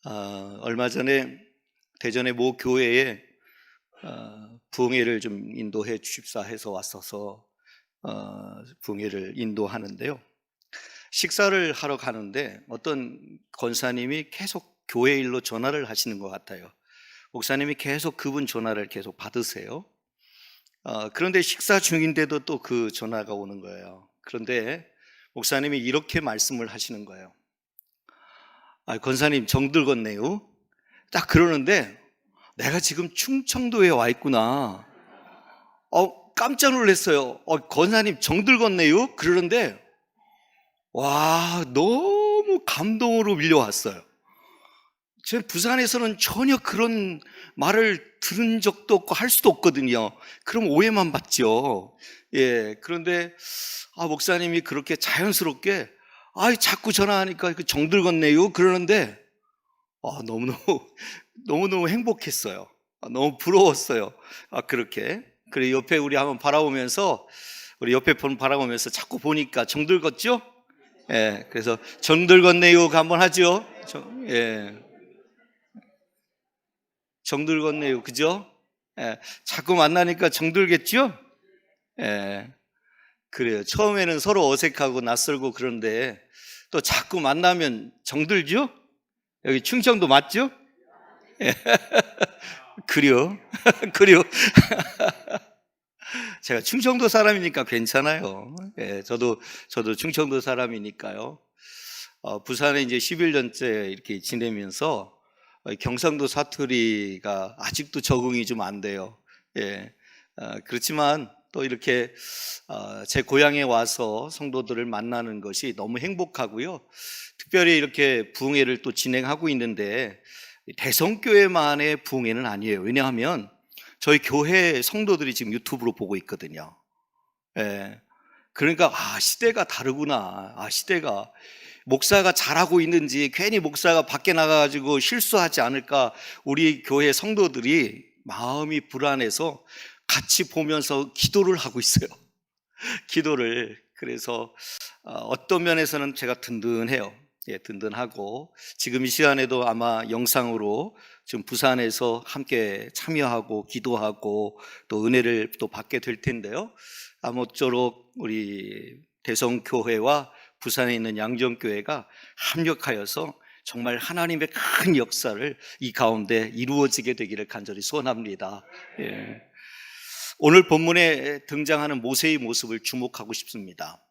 얼마 전에 대전의 모 교회에 부흥회를 좀 인도해 주십사 해서 왔어서 부흥회를 인도하는데요. 식사를 하러 가는데 어떤 권사님이 계속 교회 일로 전화를 하시는 것 같아요. 목사님이 계속 그분 전화를 계속 받으세요. 그런데 식사 중인데도 또 그 전화가 오는 거예요. 그런데 목사님이 이렇게 말씀을 하시는 거예요. 권사님 정들겄네요. 딱 그러는데 내가 지금 충청도에 와 있구나. 깜짝 놀랐어요. 권사님 정들겄네요. 그러는데 와, 너무 감동으로 밀려왔어요. 제 부산에서는 전혀 그런 말을 들은 적도 없고 할 수도 없거든요. 그럼 오해만 받죠. 그런데 목사님이 그렇게 자연스럽게 자꾸 전화하니까 정들겄네요 그러는데 너무너무 행복했어요. 너무 부러웠어요. 그렇게. 그래 옆에 우리 한번 바라보면서 자꾸 보니까 정들겄죠? 그래서 정들겄네요 한번 하죠. 정들겄네요. 그죠? 자꾸 만나니까 정들겠죠? 그래요. 처음에는 서로 어색하고 낯설고 그런데 또 자꾸 만나면 정들죠? 여기 충청도 맞죠? 그래요. 그래요. 제가 충청도 사람이니까 괜찮아요. 저도 충청도 사람이니까요. 부산에 이제 11년째 이렇게 지내면서 경상도 사투리가 아직도 적응이 좀 안 돼요. 그렇지만 또 이렇게 제 고향에 와서 성도들을 만나는 것이 너무 행복하고요. 특별히 이렇게 부흥회를 또 진행하고 있는데 대성교회만의 부흥회는 아니에요. 왜냐하면 저희 교회 성도들이 지금 유튜브로 보고 있거든요. 그러니까 시대가 다르구나. 시대가 목사가 잘하고 있는지 괜히 목사가 밖에 나가가지고 실수하지 않을까 우리 교회 성도들이 마음이 불안해서 같이 보면서 기도를 하고 있어요. 기도를. 그래서 어떤 면에서는 제가 든든해요. 든든하고 지금 이 시간에도 아마 영상으로 지금 부산에서 함께 참여하고 기도하고 또 은혜를 또 받게 될 텐데요. 아무쪼록 우리 대성교회와 부산에 있는 양정교회가 합력하여서 정말 하나님의 큰 역사를 이 가운데 이루어지게 되기를 간절히 소원합니다. 오늘 본문에 등장하는 모세의 모습을 주목하고 싶습니다.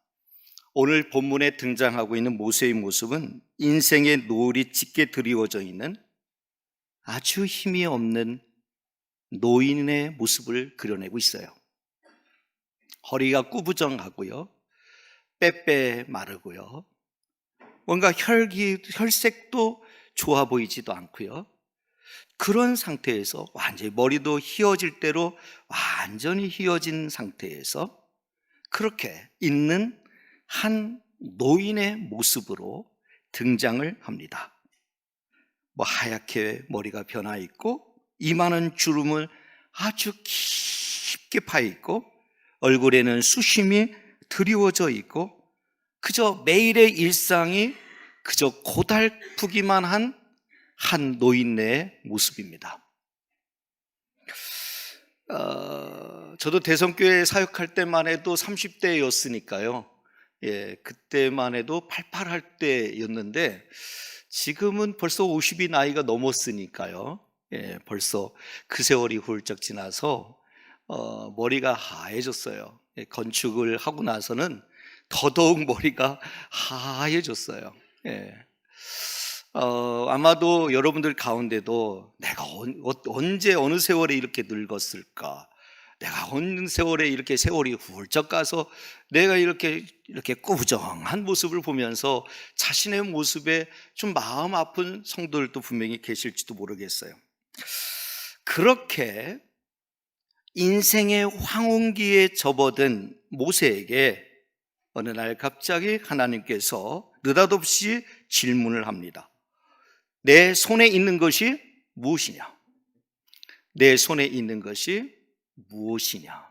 오늘 본문에 등장하고 있는 모세의 모습은 인생의 노을이 짙게 드리워져 있는 아주 힘이 없는 노인의 모습을 그려내고 있어요. 허리가 꾸부정하고요, 빼빼 마르고요, 뭔가 혈색도 좋아 보이지도 않고요. 그런 상태에서 완전히 머리도 휘어질 대로 완전히 휘어진 상태에서 그렇게 있는 한 노인의 모습으로 등장을 합니다. 하얗게 머리가 변화 있고 이마는 주름을 아주 깊게 파 있고 얼굴에는 수심이 드리워져 있고 그저 매일의 일상이 그저 고달프기만 한 노인의 모습입니다. 저도 대성교회 사역할 때만 해도 30대였으니까요. 그때만 해도 팔팔할 때였는데 지금은 벌써 50이 나이가 넘었으니까요. 벌써 그 세월이 훌쩍 지나서 머리가 하얘졌어요. 건축을 하고 나서는 더더욱 머리가 하얘졌어요. 아마도 여러분들 가운데도 내가 언제 어느 세월에 이렇게 늙었을까? 내가 어느 세월에 이렇게 세월이 훌쩍 가서 내가 이렇게 꾸부정한 모습을 보면서 자신의 모습에 좀 마음 아픈 성도들도 분명히 계실지도 모르겠어요. 그렇게 인생의 황혼기에 접어든 모세에게 어느 날 갑자기 하나님께서 느닷없이 질문을 합니다. 내 손에 있는 것이 무엇이냐? 내 손에 있는 것이 무엇이냐?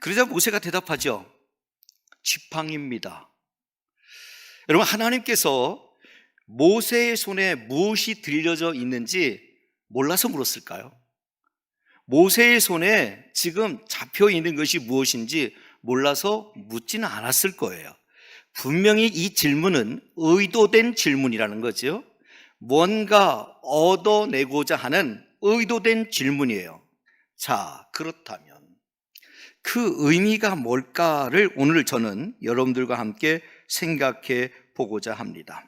그러자 모세가 대답하죠. 지팡이입니다. 여러분, 하나님께서 모세의 손에 무엇이 들려져 있는지 몰라서 물었을까요? 모세의 손에 지금 잡혀 있는 것이 무엇인지 몰라서 묻지는 않았을 거예요. 분명히 이 질문은 의도된 질문이라는 거죠. 뭔가 얻어내고자 하는 의도된 질문이에요. 자, 그렇다면 그 의미가 뭘까를 오늘 저는 여러분들과 함께 생각해 보고자 합니다.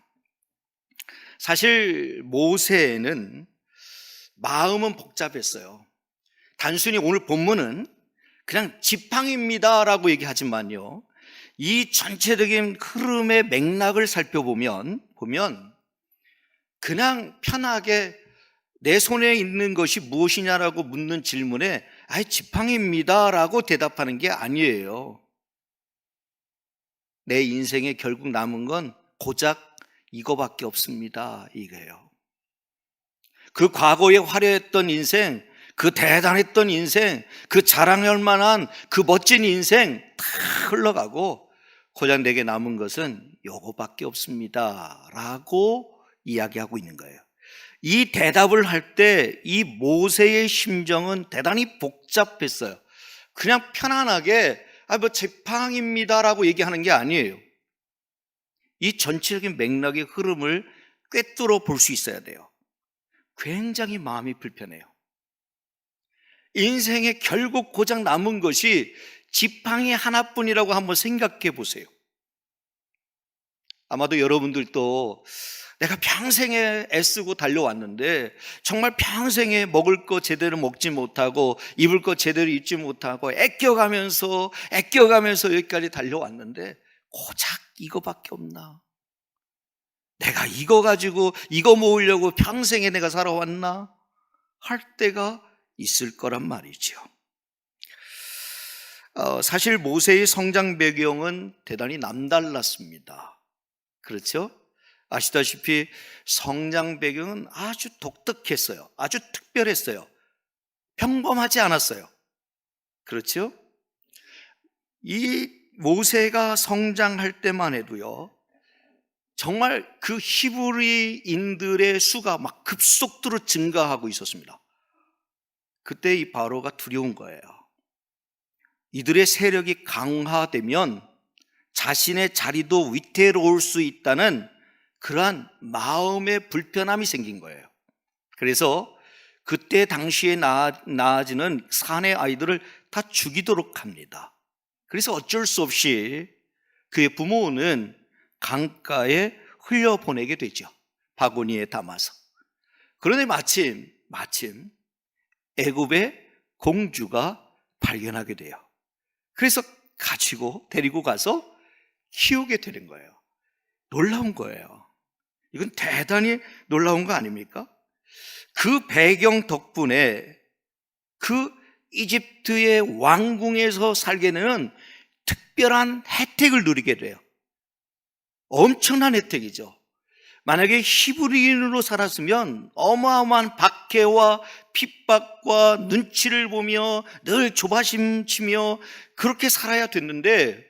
사실 모세는 마음은 복잡했어요. 단순히 오늘 본문은 그냥 지팡이입니다라고 얘기하지만요, 이 전체적인 흐름의 맥락을 살펴보면 그냥 편하게 내 손에 있는 것이 무엇이냐라고 묻는 질문에 지팡이입니다라고 대답하는 게 아니에요. 내 인생에 결국 남은 건 고작 이거밖에 없습니다, 이거예요. 그 과거에 화려했던 인생, 그 대단했던 인생, 그 자랑할 만한 그 멋진 인생 다 흘러가고 고작 내게 남은 것은 요거밖에 없습니다 라고 이야기하고 있는 거예요. 이 대답을 할 때 이 모세의 심정은 대단히 복잡했어요. 그냥 편안하게 지팡이입니다 라고 얘기하는 게 아니에요. 이 전체적인 맥락의 흐름을 꿰뚫어 볼 수 있어야 돼요. 굉장히 마음이 불편해요. 인생에 결국 고작 남은 것이 지팡이 하나뿐이라고 한번 생각해 보세요. 아마도 여러분들도 내가 평생에 애쓰고 달려왔는데 정말 평생에 먹을 거 제대로 먹지 못하고 입을 거 제대로 입지 못하고 아껴가면서 여기까지 달려왔는데 고작 이거밖에 없나? 내가 이거 가지고 이거 모으려고 평생에 내가 살아왔나? 할 때가 있을 거란 말이죠. 사실 모세의 성장 배경은 대단히 남달랐습니다. 그렇죠? 아시다시피 성장 배경은 아주 독특했어요. 아주 특별했어요. 평범하지 않았어요. 그렇죠? 이 모세가 성장할 때만 해도요, 정말 그 히브리인들의 수가 막 급속도로 증가하고 있었습니다. 그때 이 바로가 두려운 거예요. 이들의 세력이 강화되면 자신의 자리도 위태로울 수 있다는 그러한 마음의 불편함이 생긴 거예요. 그래서 그때 당시에 낳아지는 사내 아이들을 다 죽이도록 합니다. 그래서 어쩔 수 없이 그의 부모는 강가에 흘려보내게 되죠. 바구니에 담아서. 그런데 마침 애굽의 공주가 발견하게 돼요. 그래서 데리고 가서 키우게 되는 거예요. 놀라운 거예요. 이건 대단히 놀라운 거 아닙니까? 그 배경 덕분에 그 이집트의 왕궁에서 살게 되는 특별한 혜택을 누리게 돼요. 엄청난 혜택이죠. 만약에 히브리인으로 살았으면 어마어마한 박해와 핍박과 눈치를 보며 늘 조바심 치며 그렇게 살아야 됐는데,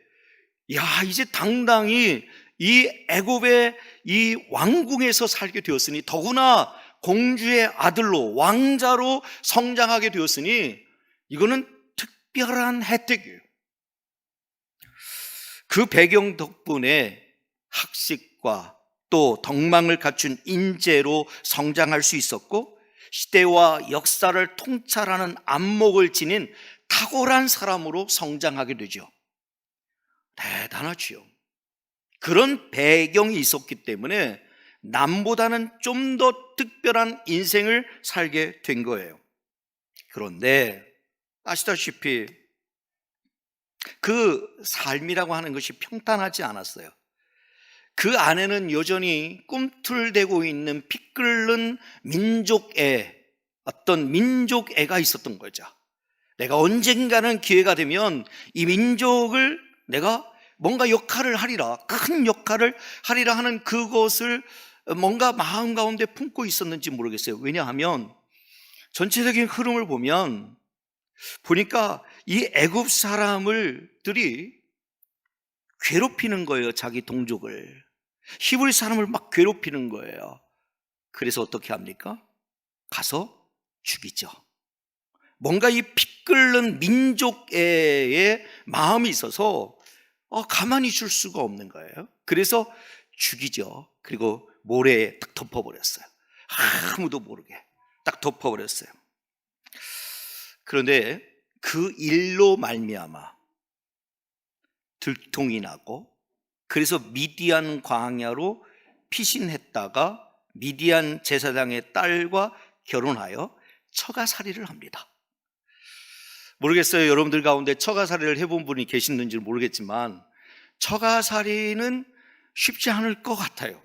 이제 당당히 이 애굽의 이 왕궁에서 살게 되었으니, 더구나 공주의 아들로 왕자로 성장하게 되었으니 이거는 특별한 혜택이에요. 그 배경 덕분에 학식과 또 덕망을 갖춘 인재로 성장할 수 있었고, 시대와 역사를 통찰하는 안목을 지닌 탁월한 사람으로 성장하게 되죠. 대단하지요. 그런 배경이 있었기 때문에 남보다는 좀 더 특별한 인생을 살게 된 거예요. 그런데 아시다시피 그 삶이라고 하는 것이 평탄하지 않았어요. 그 안에는 여전히 꿈틀대고 있는 피 끓는 어떤 민족애가 있었던 거죠. 내가 언젠가는 기회가 되면 이 민족을 내가 뭔가 역할을 하리라, 큰 역할을 하리라 하는 그것을 뭔가 마음 가운데 품고 있었는지 모르겠어요. 왜냐하면 전체적인 흐름을 보니까 이 애굽 사람들이 괴롭히는 거예요, 자기 동족을. 히브리 사람을 막 괴롭히는 거예요. 그래서 어떻게 합니까? 가서 죽이죠. 뭔가 이 피 끓는 민족의 마음이 있어서 가만히 있을 수가 없는 거예요. 그래서 죽이죠. 그리고 모래에 딱 덮어버렸어요. 아무도 모르게 딱 덮어버렸어요. 그런데 그 일로 말미암아 들통이 나고, 그래서 미디안 광야로 피신했다가 미디안 제사장의 딸과 결혼하여 처가살이를 합니다. 모르겠어요. 여러분들 가운데 처가살이를 해본 분이 계시는지 모르겠지만 처가살이는 쉽지 않을 것 같아요.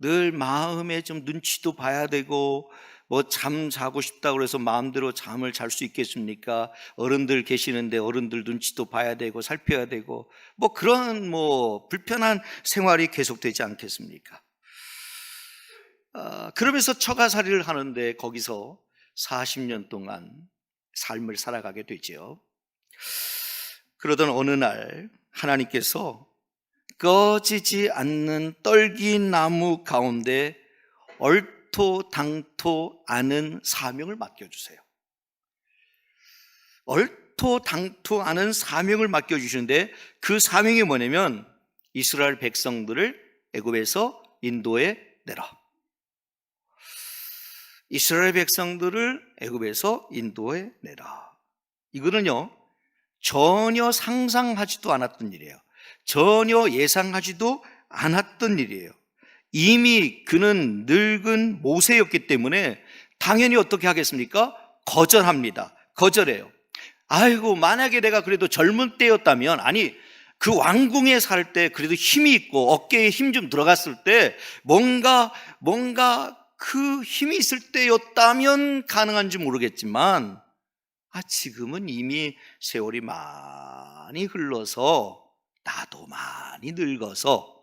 늘 마음에 좀 눈치도 봐야 되고, 뭐 잠 자고 싶다고 해서 마음대로 잠을 잘 수 있겠습니까? 어른들 계시는데 어른들 눈치도 봐야 되고 살펴야 되고, 뭐 그런 불편한 생활이 계속되지 않겠습니까? 그러면서 처가살이를 하는데 거기서 40년 동안 삶을 살아가게 되죠. 그러던 어느 날 하나님께서 꺼지지 않는 떨기나무 가운데 얼토당토 않은 사명을 맡겨주세요. 얼토당토 않은 사명을 맡겨주시는데 그 사명이 뭐냐면 이스라엘 백성들을 애굽에서 인도에 내라. 이스라엘 백성들을 애굽에서 인도에 내라. 이거는요, 전혀 상상하지도 않았던 일이에요. 전혀 예상하지도 않았던 일이에요. 이미 그는 늙은 모세였기 때문에 당연히 어떻게 하겠습니까? 거절합니다. 거절해요. 아이고, 만약에 내가 그래도 젊은 때였다면, 아니 그 왕궁에 살 때 그래도 힘이 있고 어깨에 힘 좀 들어갔을 때 뭔가 그 힘이 있을 때였다면 가능한지 모르겠지만, 지금은 이미 세월이 많이 흘러서 나도 많이 늙어서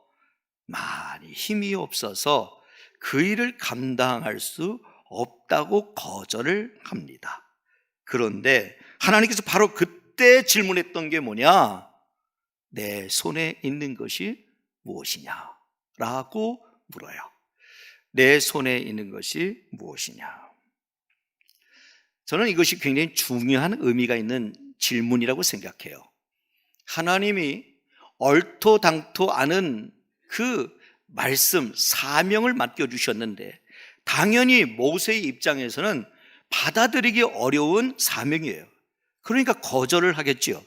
많이 힘이 없어서 그 일을 감당할 수 없다고 거절을 합니다. 그런데 하나님께서 바로 그때 질문했던 게 뭐냐? 내 손에 있는 것이 무엇이냐? 라고 물어요. 내 손에 있는 것이 무엇이냐? 저는 이것이 굉장히 중요한 의미가 있는 질문이라고 생각해요. 하나님이 얼토당토 않은 그 말씀, 사명을 맡겨주셨는데 당연히 모세의 입장에서는 받아들이기 어려운 사명이에요. 그러니까 거절을 하겠지요.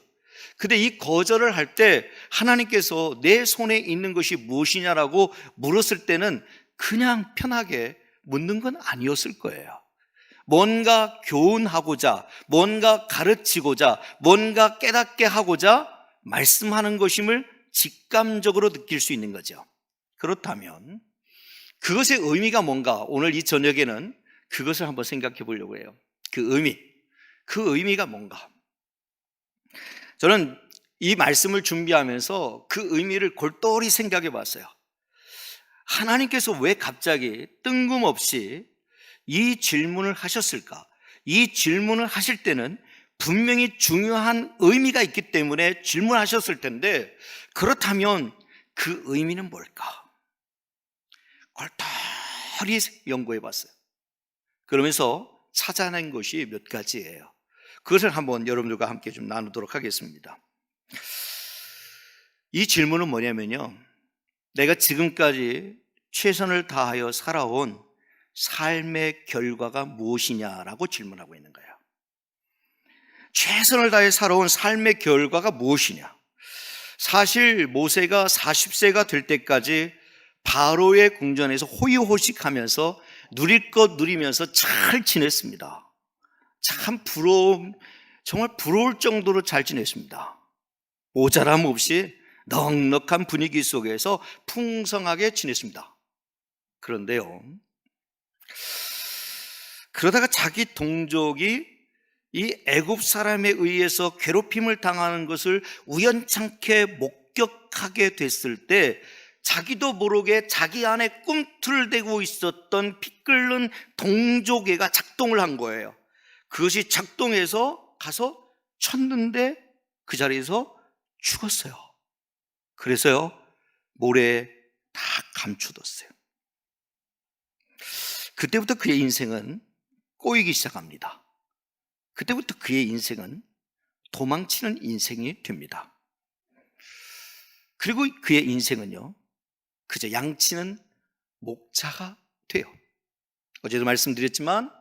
근데 이 거절을 할 때 하나님께서 내 손에 있는 것이 무엇이냐라고 물었을 때는 그냥 편하게 묻는 건 아니었을 거예요. 뭔가 교훈하고자, 뭔가 가르치고자, 뭔가 깨닫게 하고자 말씀하는 것임을 직감적으로 느낄 수 있는 거죠. 그렇다면 그것의 의미가 뭔가, 오늘 이 저녁에는 그것을 한번 생각해 보려고 해요. 그 의미가 뭔가. 저는 이 말씀을 준비하면서 그 의미를 골똘히 생각해 봤어요. 하나님께서 왜 갑자기 뜬금없이 이 질문을 하셨을까? 이 질문을 하실 때는 분명히 중요한 의미가 있기 때문에 질문하셨을 텐데, 그렇다면 그 의미는 뭘까? 골똘히 연구해 봤어요. 그러면서 찾아낸 것이 몇 가지예요. 그것을 한번 여러분들과 함께 좀 나누도록 하겠습니다. 이 질문은 뭐냐면요, 내가 지금까지 최선을 다하여 살아온 삶의 결과가 무엇이냐라고 질문하고 있는 거예요. 최선을 다해 살아온 삶의 결과가 무엇이냐? 사실 모세가 40세가 될 때까지 바로의 궁전에서 호의호식하면서 누릴 것 누리면서 잘 지냈습니다. 참 정말 부러울 정도로 잘 지냈습니다. 모자람 없이 넉넉한 분위기 속에서 풍성하게 지냈습니다. 그런데요, 그러다가 자기 동족이 이 애굽 사람에 의해서 괴롭힘을 당하는 것을 우연찮게 목격하게 됐을 때 자기도 모르게 자기 안에 꿈틀대고 있었던 피 끓는 동족애가 작동을 한 거예요. 그것이 작동해서 가서 쳤는데 그 자리에서 죽었어요. 그래서요, 모래에 딱 감춰뒀어요. 그때부터 그의 인생은 꼬이기 시작합니다. 그때부터 그의 인생은 도망치는 인생이 됩니다. 그리고 그의 인생은요, 그저 양치는 목자가 돼요. 어제도 말씀드렸지만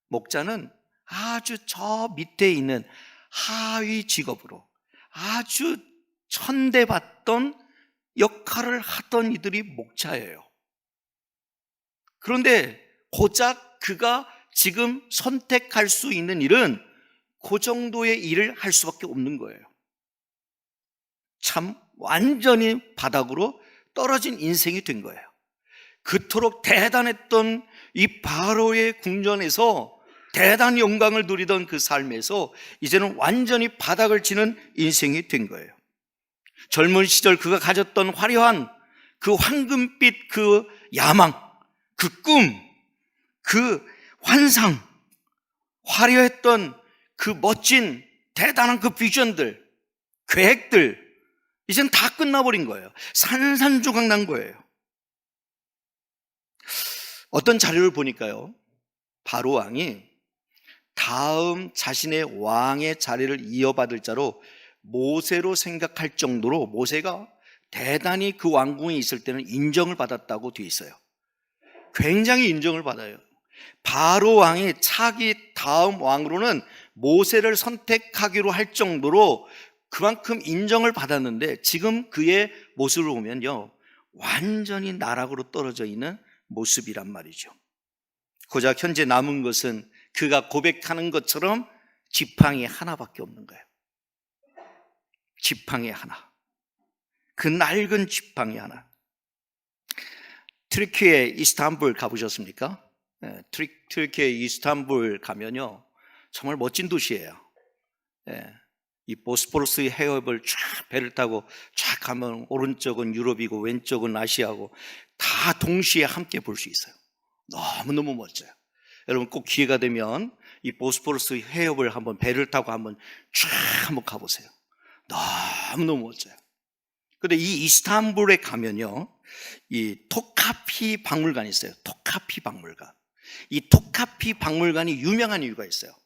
목자는 아주 저 밑에 있는 하위 직업으로 아주 천대받던 역할을 하던 이들이 목자예요. 그런데 고작 그가 지금 선택할 수 있는 일은 그 정도의 일을 할 수밖에 없는 거예요. 참 완전히 바닥으로 떨어진 인생이 된 거예요. 그토록 대단했던 이 바로의 궁전에서 대단한 영광을 누리던 그 삶에서 이제는 완전히 바닥을 치는 인생이 된 거예요. 젊은 시절 그가 가졌던 화려한 그 황금빛 그 야망, 그 꿈, 그 환상, 화려했던 그 멋진 대단한 그 비전들, 계획들, 이젠 다 끝나버린 거예요. 산산조각 난 거예요. 어떤 자료를 보니까요, 바로 왕이 다음 자신의 왕의 자리를 이어받을 자로 모세로 생각할 정도로 모세가 대단히 그 왕궁에 있을 때는 인정을 받았다고 되어 있어요. 굉장히 인정을 받아요. 바로 왕이 차기 다음 왕으로는 모세를 선택하기로 할 정도로 그만큼 인정을 받았는데 지금 그의 모습을 보면요, 완전히 나락으로 떨어져 있는 모습이란 말이죠. 고작 현재 남은 것은 그가 고백하는 것처럼 지팡이 하나밖에 없는 거예요. 지팡이 하나. 그 낡은 지팡이 하나. 트르키예 이스탄불 가보셨습니까? 네, 트르키예 이스탄불 가면요, 정말 멋진 도시예요. 네, 이 보스포러스 해협을 쫙 배를 타고 쫙 가면 오른쪽은 유럽이고 왼쪽은 아시아고 다 동시에 함께 볼 수 있어요. 너무너무 멋져요. 여러분 꼭 기회가 되면 이 보스포러스 해협을 한번 배를 타고 한번 쫙 한번 가보세요. 너무너무 멋져요. 근데 이 이스탄불에 가면요, 이 토카피 박물관이 있어요. 토카피 박물관. 이 토카피 박물관이 유명한 이유가 있어요.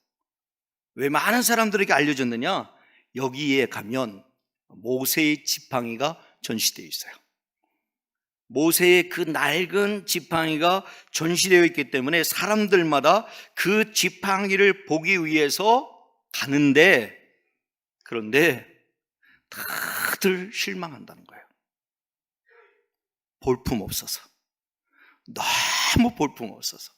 왜 많은 사람들에게 알려졌느냐? 여기에 가면 모세의 지팡이가 전시되어 있어요. 모세의 그 낡은 지팡이가 전시되어 있기 때문에 사람들마다 그 지팡이를 보기 위해서 가는데, 그런데 다들 실망한다는 거예요. 볼품 없어서. 너무 볼품 없어서.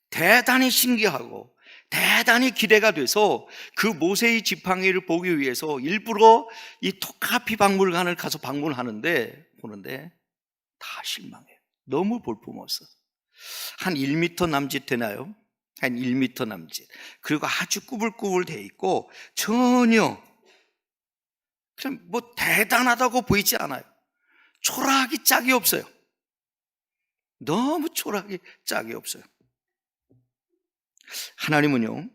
대단히 신기하고 대단히 기대가 돼서 그 모세의 지팡이를 보기 위해서 일부러 이 토카피 박물관을 가서 보는데 다 실망해요. 너무 볼품없어서. 한 1m 남짓 되나요? 한 1m 남짓. 그리고 아주 꾸불꾸불 돼 있고 전혀 그냥 뭐 대단하다고 보이지 않아요. 초라하기 짝이 없어요. 너무 초라하기 짝이 없어요. 하나님은요,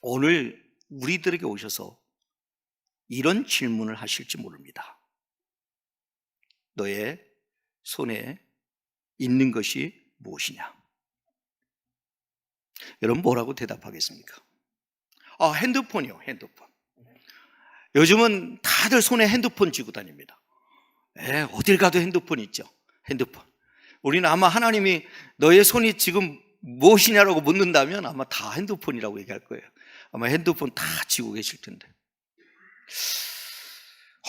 오늘 우리들에게 오셔서 이런 질문을 하실지 모릅니다. 너의 손에 있는 것이 무엇이냐? 여러분 뭐라고 대답하겠습니까? 핸드폰이요, 핸드폰. 요즘은 다들 손에 핸드폰 쥐고 다닙니다. 어딜 가도 핸드폰 있죠. 핸드폰. 우리는 아마 하나님이 너의 손이 지금 무엇이냐라고 묻는다면 아마 다 핸드폰이라고 얘기할 거예요. 아마 핸드폰 다 쥐고 계실 텐데.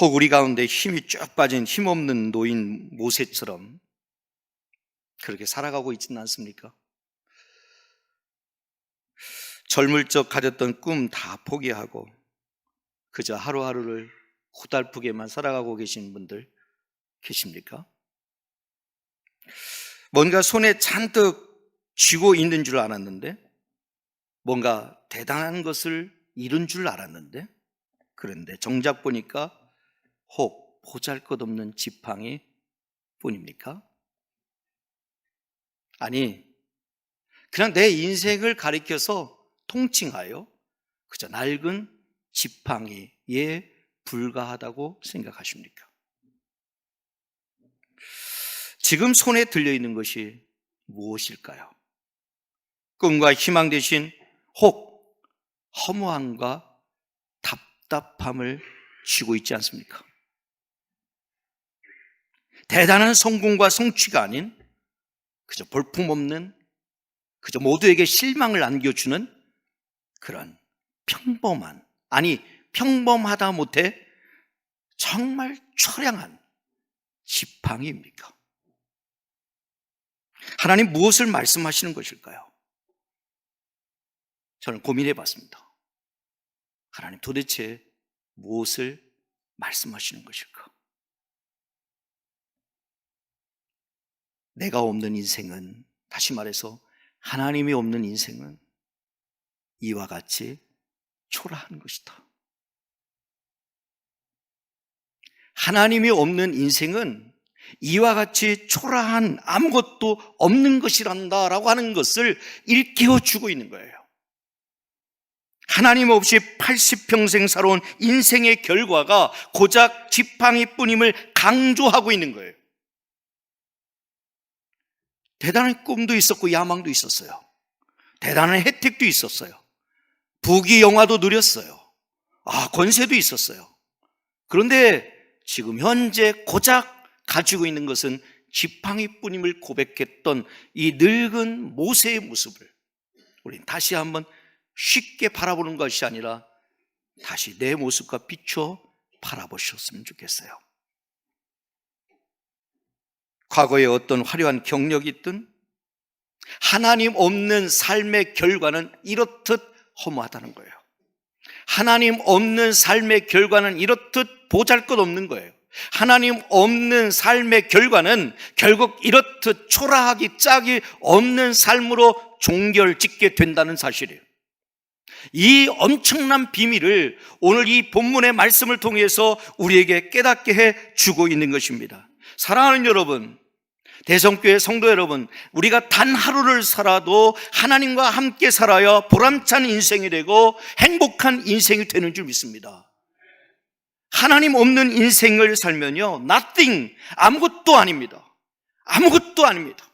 혹 우리 가운데 힘이 쭉 빠진 힘없는 노인 모세처럼 그렇게 살아가고 있지는 않습니까? 젊을 적 가졌던 꿈 다 포기하고 그저 하루하루를 고달프게만 살아가고 계신 분들 계십니까? 뭔가 손에 잔뜩 쥐고 있는 줄 알았는데, 뭔가 대단한 것을 이룬 줄 알았는데, 그런데 정작 보니까 혹 보잘것없는 지팡이 뿐입니까? 아니, 그냥 내 인생을 가리켜서 통칭하여 그저 낡은 지팡이에 불과하다고 생각하십니까? 지금 손에 들려있는 것이 무엇일까요? 꿈과 희망 대신 혹 허무함과 답답함을 쥐고 있지 않습니까? 대단한 성공과 성취가 아닌 그저 볼품없는, 그저 모두에게 실망을 안겨주는 그런 평범한, 아니 평범하다 못해 정말 처량한 지팡이입니까? 하나님 무엇을 말씀하시는 것일까요? 저는 고민해 봤습니다. 하나님 도대체 무엇을 말씀하시는 것일까? 내가 없는 인생은, 다시 말해서 하나님이 없는 인생은 이와 같이 초라한 것이다. 하나님이 없는 인생은 이와 같이 초라한 아무것도 없는 것이란다 라고 하는 것을 일깨워주고 있는 거예요. 하나님 없이 80평생 살아온 인생의 결과가 고작 지팡이뿐임을 강조하고 있는 거예요. 대단한 꿈도 있었고 야망도 있었어요. 대단한 혜택도 있었어요. 부귀 영화도 누렸어요. 권세도 있었어요. 그런데 지금 현재 고작 가지고 있는 것은 지팡이뿐임을 고백했던 이 늙은 모세의 모습을 우리는 다시 한번 쉽게 바라보는 것이 아니라 다시 내 모습과 비춰 바라보셨으면 좋겠어요. 과거에 어떤 화려한 경력이 있든 하나님 없는 삶의 결과는 이렇듯 허무하다는 거예요. 하나님 없는 삶의 결과는 이렇듯 보잘것없는 거예요. 하나님 없는 삶의 결과는 결국 이렇듯 초라하기 짝이 없는 삶으로 종결짓게 된다는 사실이에요. 이 엄청난 비밀을 오늘 이 본문의 말씀을 통해서 우리에게 깨닫게 해 주고 있는 것입니다. 사랑하는 여러분, 대성교회 성도 여러분, 우리가 단 하루를 살아도 하나님과 함께 살아야 보람찬 인생이 되고 행복한 인생이 되는 줄 믿습니다. 하나님 없는 인생을 살면요, nothing, 아무것도 아닙니다. 아무것도 아닙니다.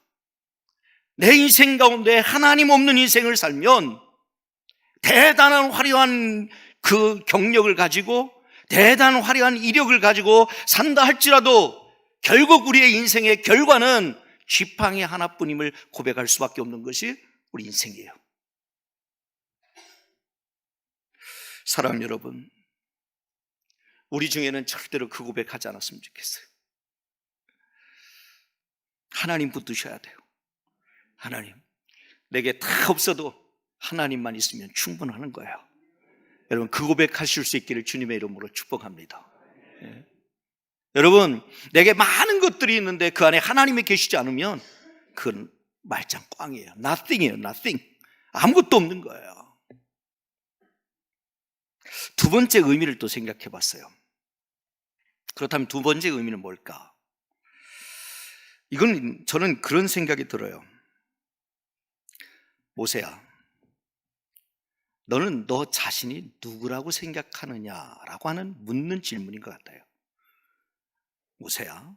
내 인생 가운데 하나님 없는 인생을 살면 대단한 화려한 그 경력을 가지고 대단한 화려한 이력을 가지고 산다 할지라도 결국 우리의 인생의 결과는 지팡이 하나뿐임을 고백할 수밖에 없는 것이 우리 인생이에요. 사랑하는 여러분, 우리 중에는 절대로 그 고백하지 않았으면 좋겠어요. 하나님 붙드셔야 돼요. 하나님, 내게 다 없어도 하나님만 있으면 충분하는 거예요. 여러분, 그 고백하실 수 있기를 주님의 이름으로 축복합니다. 예. 여러분, 내게 많은 것들이 있는데 그 안에 하나님이 계시지 않으면 그건 말짱 꽝이에요. nothing이에요. nothing. 아무것도 없는 거예요. 두 번째 의미를 또 생각해 봤어요. 그렇다면 두 번째 의미는 뭘까? 이건 저는 그런 생각이 들어요. 모세야, 너는 너 자신이 누구라고 생각하느냐라고 하는 묻는 질문인 것 같아요. 모세야,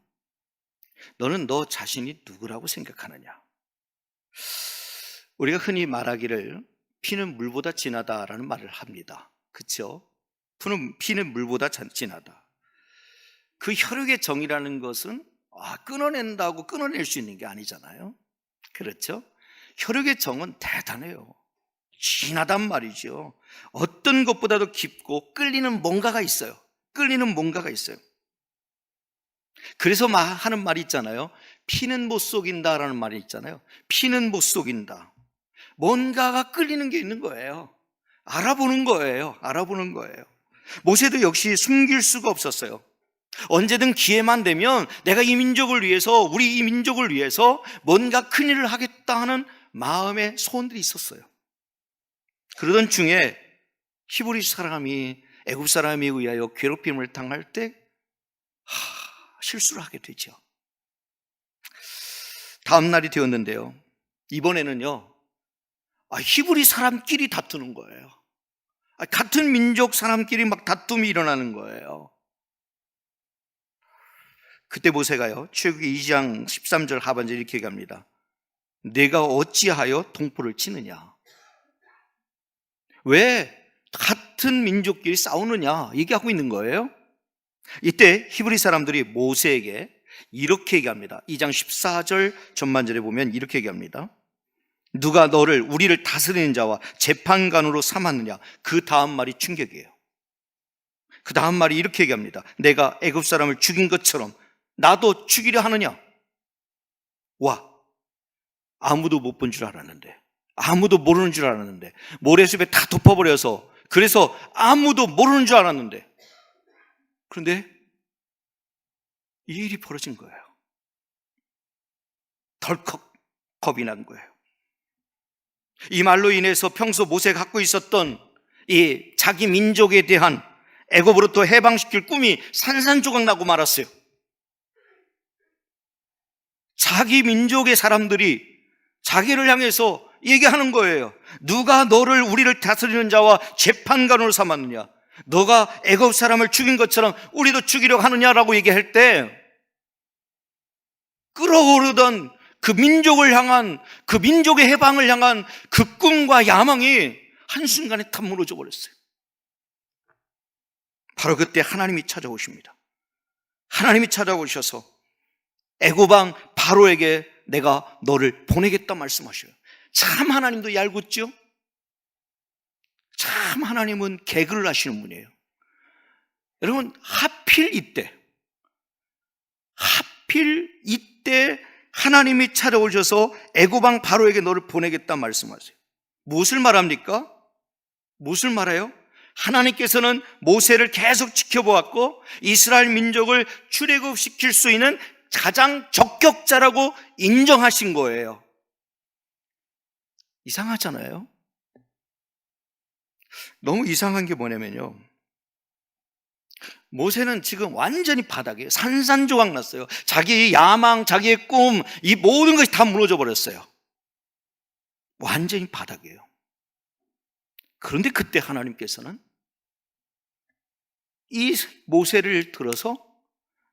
너는 너 자신이 누구라고 생각하느냐? 우리가 흔히 말하기를 피는 물보다 진하다라는 말을 합니다. 그렇죠? 피는 물보다 진하다. 그 혈육의 정이라는 것은 끊어낸다고 끊어낼 수 있는 게 아니잖아요. 그렇죠? 혈육의 정은 대단해요. 진하단 말이죠. 어떤 것보다도 깊고 끌리는 뭔가가 있어요. 끌리는 뭔가가 있어요. 그래서 하는 말이 있잖아요. 피는 못 속인다라는 말이 있잖아요. 피는 못 속인다. 뭔가가 끌리는 게 있는 거예요. 알아보는 거예요. 알아보는 거예요. 모세도 역시 숨길 수가 없었어요. 언제든 기회만 되면 내가 이 민족을 위해서, 우리 이 민족을 위해서 뭔가 큰일을 하겠다 하는 마음의 소원들이 있었어요. 그러던 중에 히브리 사람이 애굽 사람에 의하여 괴롭힘을 당할 때 실수를 하게 되죠. 다음 날이 되었는데요, 이번에는요 히브리 사람끼리 다투는 거예요. 같은 민족 사람끼리 막 다툼이 일어나는 거예요. 그때 모세가요, 출애굽기 2장 13절 하반절 이렇게 얘기합니다. 내가 어찌하여 동포를 치느냐? 왜 같은 민족끼리 싸우느냐 얘기하고 있는 거예요. 이때 히브리 사람들이 모세에게 이렇게 얘기합니다. 2장 14절 전반절에 보면 이렇게 얘기합니다. 누가 너를 우리를 다스리는 자와 재판관으로 삼았느냐? 그 다음 말이 충격이에요. 그 다음 말이 이렇게 얘기합니다. 내가 애굽 사람을 죽인 것처럼 나도 죽이려 하느냐? 와, 아무도 못 본 줄 알았는데, 아무도 모르는 줄 알았는데, 모래숲에 다 덮어버려서, 그래서 아무도 모르는 줄 알았는데, 그런데 이 일이 벌어진 거예요. 덜컥 겁이 난 거예요. 이 말로 인해서 평소 모세가 갖고 있었던 이 자기 민족에 대한 애굽으로부터 해방시킬 꿈이 산산조각 나고 말았어요. 자기 민족의 사람들이 자기를 향해서 얘기하는 거예요. 누가 너를 우리를 다스리는 자와 재판관으로 삼았느냐? 너가 애굽 사람을 죽인 것처럼 우리도 죽이려고 하느냐라고 얘기할 때 끓어오르던 그 민족을 향한, 그 민족의 해방을 향한 그 꿈과 야망이 한순간에 다 무너져 버렸어요. 바로 그때 하나님이 찾아오십니다. 하나님이 찾아오셔서 애굽 왕 바로에게 내가 너를 보내겠다 말씀하셔요. 참 하나님도 얄궂죠? 참 하나님은 개그를 하시는 분이에요. 여러분, 하필 이때 하나님이 찾아오셔서 애굽 왕 바로에게 너를 보내겠다 말씀하세요. 무엇을 말합니까? 무엇을 말해요? 하나님께서는 모세를 계속 지켜보았고 이스라엘 민족을 출애굽시킬 수 있는 가장 적격자라고 인정하신 거예요. 이상하잖아요. 너무 이상한 게 뭐냐면요, 모세는 지금 완전히 바닥이에요. 산산조각 났어요. 자기의 야망, 자기의 꿈, 이 모든 것이 다 무너져 버렸어요. 완전히 바닥이에요. 그런데 그때 하나님께서는 이 모세를 들어서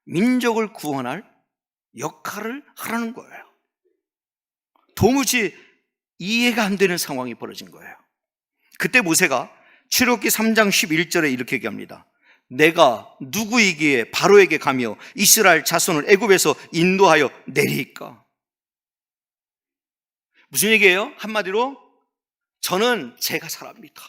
민족을 구원할 역할을 하라는 거예요. 도무지 이해가 안 되는 상황이 벌어진 거예요. 그때 모세가 출애굽기 3장 11절에 이렇게 얘기합니다. 내가 누구이기에 바로에게 가며 이스라엘 자손을 애굽에서 인도하여 내리까? 무슨 얘기예요? 한마디로 저는 제가 잘합니다.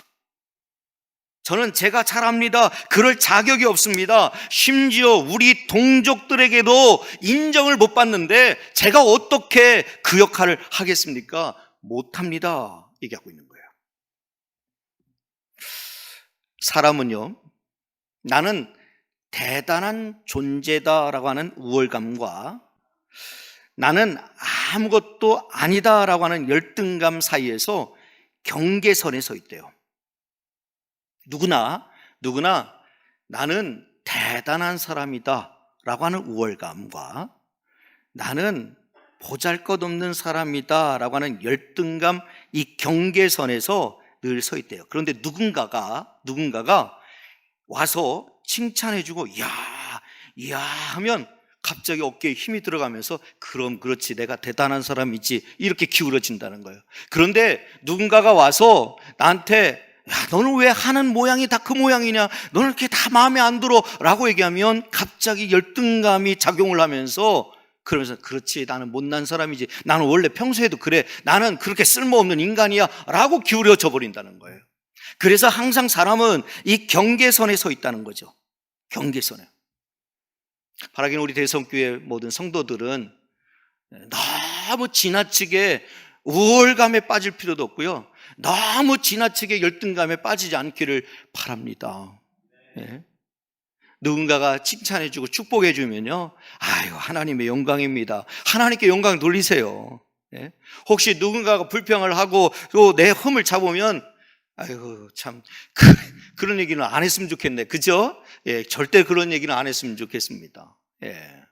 저는 제가 잘합니다. 그럴 자격이 없습니다. 심지어 우리 동족들에게도 인정을 못 받는데 제가 어떻게 그 역할을 하겠습니까? 못합니다. 얘기하고 있는 거예요. 사람은요, 나는 대단한 존재다라고 하는 우월감과 나는 아무것도 아니다라고 하는 열등감 사이에서 경계선에 서 있대요. 누구나 나는 대단한 사람이다 라고 하는 우월감과 나는 보잘것없는 사람이다 라고 하는 열등감, 이 경계선에서 늘 서 있대요. 그런데 누군가가 와서 칭찬해주고 이야 하면 갑자기 어깨에 힘이 들어가면서 그럼 그렇지, 내가 대단한 사람이지, 이렇게 기울어진다는 거예요. 그런데 누군가가 와서 나한테 야, 너는 왜 하는 모양이 다 그 모양이냐? 너는 이렇게 다 마음에 안 들어 라고 얘기하면 갑자기 열등감이 작용을 하면서 그러면서 그렇지, 나는 못난 사람이지, 나는 원래 평소에도 그래, 나는 그렇게 쓸모없는 인간이야 라고 기울어져 버린다는 거예요. 그래서 항상 사람은 이 경계선에 서 있다는 거죠. 경계선에. 바라기는 우리 대성교회 모든 성도들은 너무 지나치게 우월감에 빠질 필요도 없고요, 너무 지나치게 열등감에 빠지지 않기를 바랍니다. 네. 누군가가 칭찬해주고 축복해주면요, 아유, 하나님의 영광입니다. 하나님께 영광 돌리세요. 네. 혹시 누군가가 불평을 하고 또 내 흠을 잡으면 아이고 참 그런 얘기는 안 했으면 좋겠네, 그죠? 예, 절대 그런 얘기는 안 했으면 좋겠습니다. 예.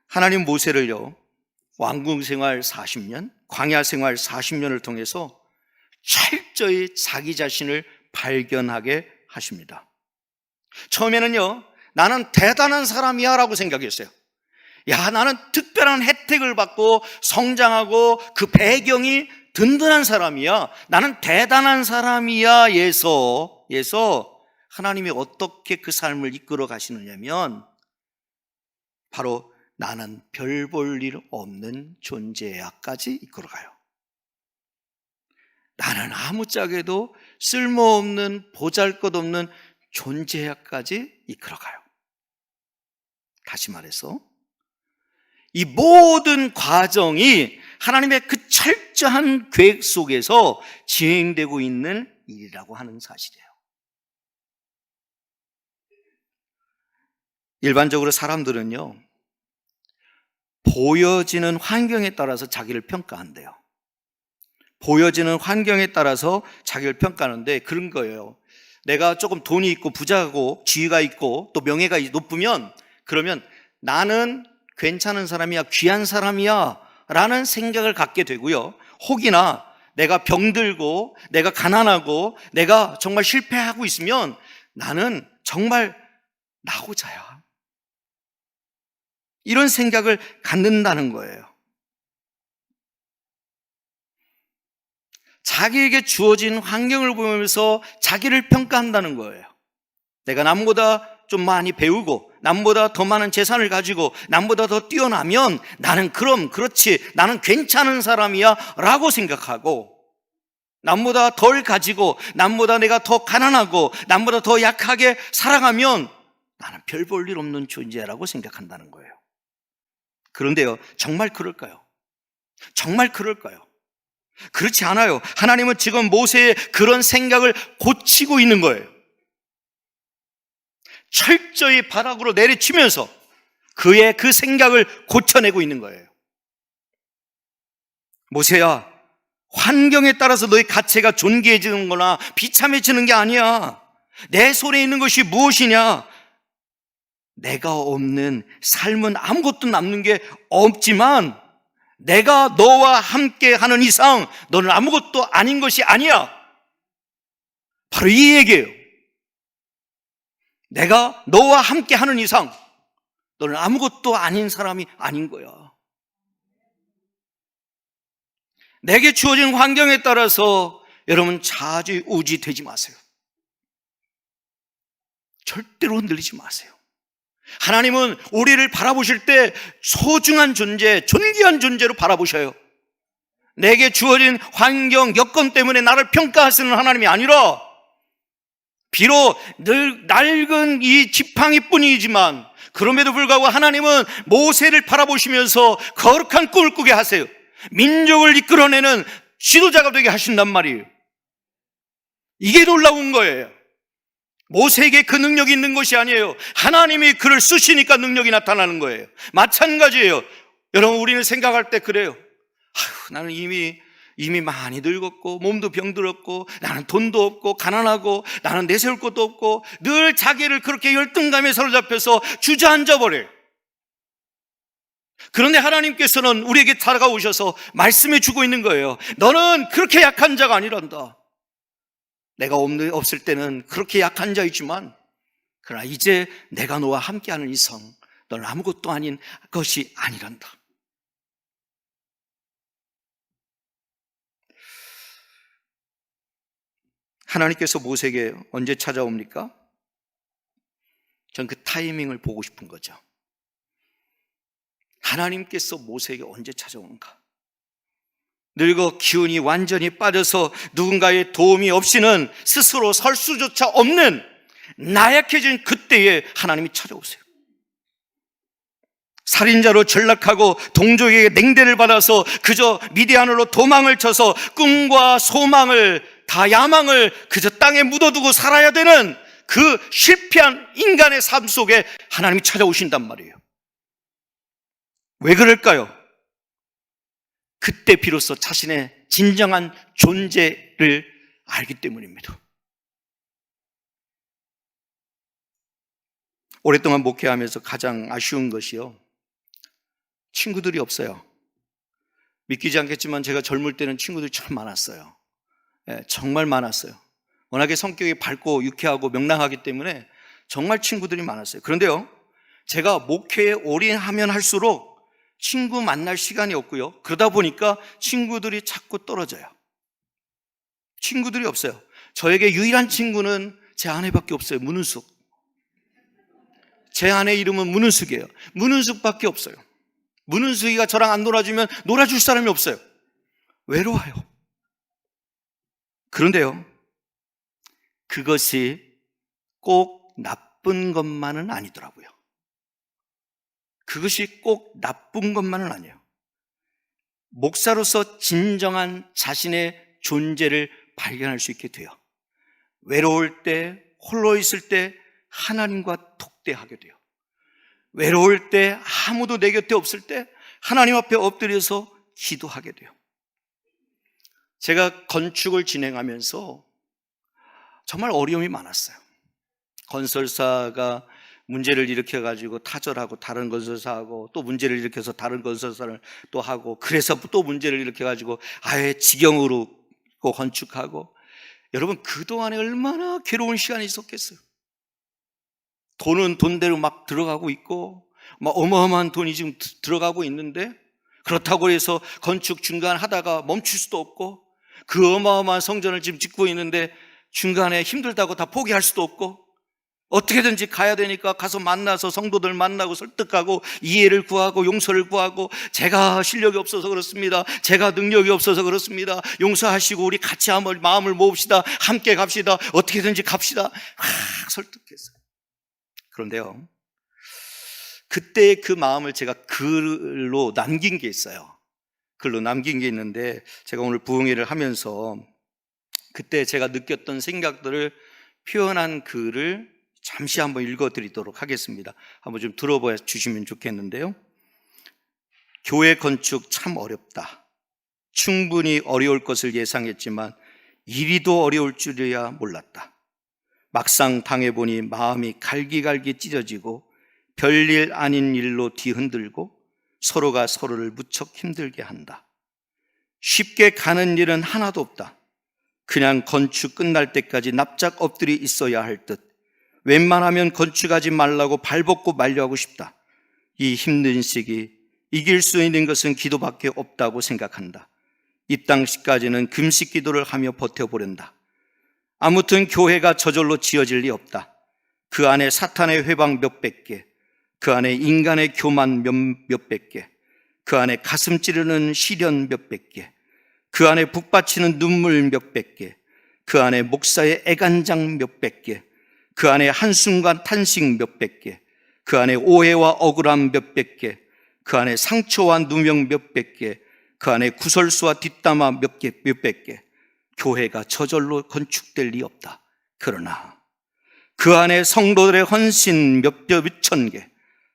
하나님 모세를요, 왕궁 생활 40년, 광야 생활 40년을 통해서 철저히 자기 자신을 발견하게 하십니다. 처음에는요, 나는 대단한 사람이야 라고 생각했어요. 야, 나는 특별한 혜택을 받고 성장하고 그 배경이 든든한 사람이야. 나는 대단한 사람이야. 에서 하나님이 어떻게 그 삶을 이끌어 가시느냐면 바로 나는 별 볼 일 없는 존재야까지 이끌어가요. 나는 아무짝에도 쓸모없는 보잘것없는 존재야까지 이끌어가요. 다시 말해서 이 모든 과정이 하나님의 그 철저한 계획 속에서 진행되고 있는 일이라고 하는 사실이에요. 일반적으로 사람들은요, 보여지는 환경에 따라서 자기를 평가한대요. 보여지는 환경에 따라서 자기를 평가하는데 그런 거예요. 내가 조금 돈이 있고 부자고 지위가 있고 또 명예가 높으면 그러면 나는 괜찮은 사람이야, 귀한 사람이야 라는 생각을 갖게 되고요. 혹이나 내가 병들고 내가 가난하고 내가 정말 실패하고 있으면 나는 정말 나고자야, 이런 생각을 갖는다는 거예요. 자기에게 주어진 환경을 보면서 자기를 평가한다는 거예요. 내가 남보다 좀 많이 배우고 남보다 더 많은 재산을 가지고 남보다 더 뛰어나면 나는 그렇지, 나는 괜찮은 사람이야 라고 생각하고, 남보다 덜 가지고 남보다 내가 더 가난하고 남보다 더 약하게 살아가면 나는 별 볼 일 없는 존재라고 생각한다는 거예요. 그런데요, 정말 그럴까요? 정말 그럴까요? 그렇지 않아요. 하나님은 지금 모세의 그런 생각을 고치고 있는 거예요. 철저히 바닥으로 내리치면서 그의 그 생각을 고쳐내고 있는 거예요. 모세야, 환경에 따라서 너의 가치가 존귀해지는 거나 비참해지는 게 아니야. 내 손에 있는 것이 무엇이냐? 내가 없는 삶은 아무것도 남는 게 없지만 내가 너와 함께 하는 이상 너는 아무것도 아닌 것이 아니야. 바로 이 얘기예요. 내가 너와 함께 하는 이상 너는 아무것도 아닌 사람이 아닌 거야. 내게 주어진 환경에 따라서 여러분 좌지우지 되지 마세요. 절대로 흔들리지 마세요. 하나님은 우리를 바라보실 때 소중한 존재, 존귀한 존재로 바라보셔요. 내게 주어진 환경, 여건 때문에 나를 평가하시는 하나님이 아니라 비록 늘 낡은 이 지팡이뿐이지만 그럼에도 불구하고 하나님은 모세를 바라보시면서 거룩한 꿈을 꾸게 하세요. 민족을 이끌어내는 지도자가 되게 하신단 말이에요. 이게 놀라운 거예요. 모세에게 그 능력이 있는 것이 아니에요. 하나님이 그를 쓰시니까 능력이 나타나는 거예요. 마찬가지예요. 여러분, 우리는 생각할 때 그래요. 나는 이미 많이 늙었고 몸도 병들었고 나는 돈도 없고 가난하고 나는 내세울 것도 없고 늘 자기를 그렇게 열등감에 사로잡혀서 주저앉아 버려요. 그런데 하나님께서는 우리에게 다가오셔서 말씀해 주고 있는 거예요. 너는 그렇게 약한 자가 아니란다. 내가 없을 때는 그렇게 약한 자이지만 그러나 이제 내가 너와 함께하는 이상 너는 아무것도 아닌 것이 아니란다. 하나님께서 모세에게 언제 찾아옵니까? 전 그 타이밍을 보고 싶은 거죠. 하나님께서 모세에게 언제 찾아오는가? 늙어 기운이 완전히 빠져서 누군가의 도움이 없이는 스스로 설 수조차 없는 나약해진 그때에 하나님이 찾아오세요. 살인자로 전락하고 동족에게 냉대를 받아서 그저 미디안으로 도망을 쳐서 꿈과 소망을 다 야망을 그저 땅에 묻어두고 살아야 되는 그 실패한 인간의 삶 속에 하나님이 찾아오신단 말이에요. 왜 그럴까요? 그때 비로소 자신의 진정한 존재를 알기 때문입니다. 오랫동안 목회하면서 가장 아쉬운 것이요, 친구들이 없어요. 믿기지 않겠지만 제가 젊을 때는 친구들이 참 많았어요. 정말 많았어요. 워낙에 성격이 밝고 유쾌하고 명랑하기 때문에 정말 친구들이 많았어요. 그런데요, 제가 목회에 올인하면 할수록 친구 만날 시간이 없고요. 그러다 보니까 친구들이 자꾸 떨어져요. 친구들이 없어요. 저에게 유일한 친구는 제 아내밖에 없어요. 문은숙. 제 아내 이름은 문은숙이에요. 문은숙밖에 없어요. 문은숙이가 저랑 안 놀아주면 놀아줄 사람이 없어요. 외로워요. 그런데요, 그것이 꼭 나쁜 것만은 아니더라고요. 그것이 꼭 나쁜 것만은 아니에요. 목사로서 진정한 자신의 존재를 발견할 수 있게 돼요. 외로울 때, 홀로 있을 때 하나님과 독대하게 돼요. 외로울 때, 아무도 내 곁에 없을 때 하나님 앞에 엎드려서 기도하게 돼요. 제가 건축을 진행하면서 정말 어려움이 많았어요. 건설사가 문제를 일으켜가지고 타절하고 다른 건설사하고 또 문제를 일으켜서 다른 건설사를 또 하고, 그래서 또 문제를 일으켜가지고 아예 직영으로 건축하고. 여러분, 그동안에 얼마나 괴로운 시간이 있었겠어요. 돈은 돈대로 막 들어가고 있고 막 어마어마한 돈이 지금 들어가고 있는데, 그렇다고 해서 건축 중간 하다가 멈출 수도 없고, 그 어마어마한 성전을 지금 짓고 있는데 중간에 힘들다고 다 포기할 수도 없고, 어떻게든지 가야 되니까 가서 만나서 성도들 만나고 설득하고 이해를 구하고 용서를 구하고, 제가 실력이 없어서 그렇습니다, 제가 능력이 없어서 그렇습니다, 용서하시고 우리 같이 한번 마음을 모읍시다, 함께 갑시다, 어떻게든지 갑시다, 막 설득했어요. 그런데요, 그때 그 마음을 제가 글로 남긴 게 있어요. 글로 남긴 게 있는데, 제가 오늘 부흥회를 하면서 그때 제가 느꼈던 생각들을 표현한 글을 잠시 한번 읽어드리도록 하겠습니다. 한번 좀 들어봐 주시면 좋겠는데요. 교회 건축 참 어렵다. 충분히 어려울 것을 예상했지만 이리도 어려울 줄이야 몰랐다. 막상 당해보니 마음이 갈기갈기 찢어지고 별일 아닌 일로 뒤흔들고 서로가 서로를 무척 힘들게 한다. 쉽게 가는 일은 하나도 없다. 그냥 건축 끝날 때까지 납작 엎드려 있어야 할 듯. 웬만하면 건축하지 말라고 발벗고 만류하고 싶다. 이 힘든 시기, 이길 수 있는 것은 기도밖에 없다고 생각한다. 입당 시까지는 금식 기도를 하며 버텨보련다. 아무튼 교회가 저절로 지어질 리 없다. 그 안에 사탄의 회방 몇백 개, 그 안에 인간의 교만 몇백 개, 그 안에 가슴 찌르는 시련 몇백 개, 그 안에 북받치는 눈물 몇백 개, 그 안에 목사의 애간장 몇백 개, 그 안에 한순간 탄식 몇백 개, 그 안에 오해와 억울함 몇백 개, 그 안에 상처와 누명 몇백 개, 그 안에 구설수와 뒷담화 몇백 개. 교회가 저절로 건축될 리 없다. 그러나 그 안에 성도들의 헌신 몇천 개,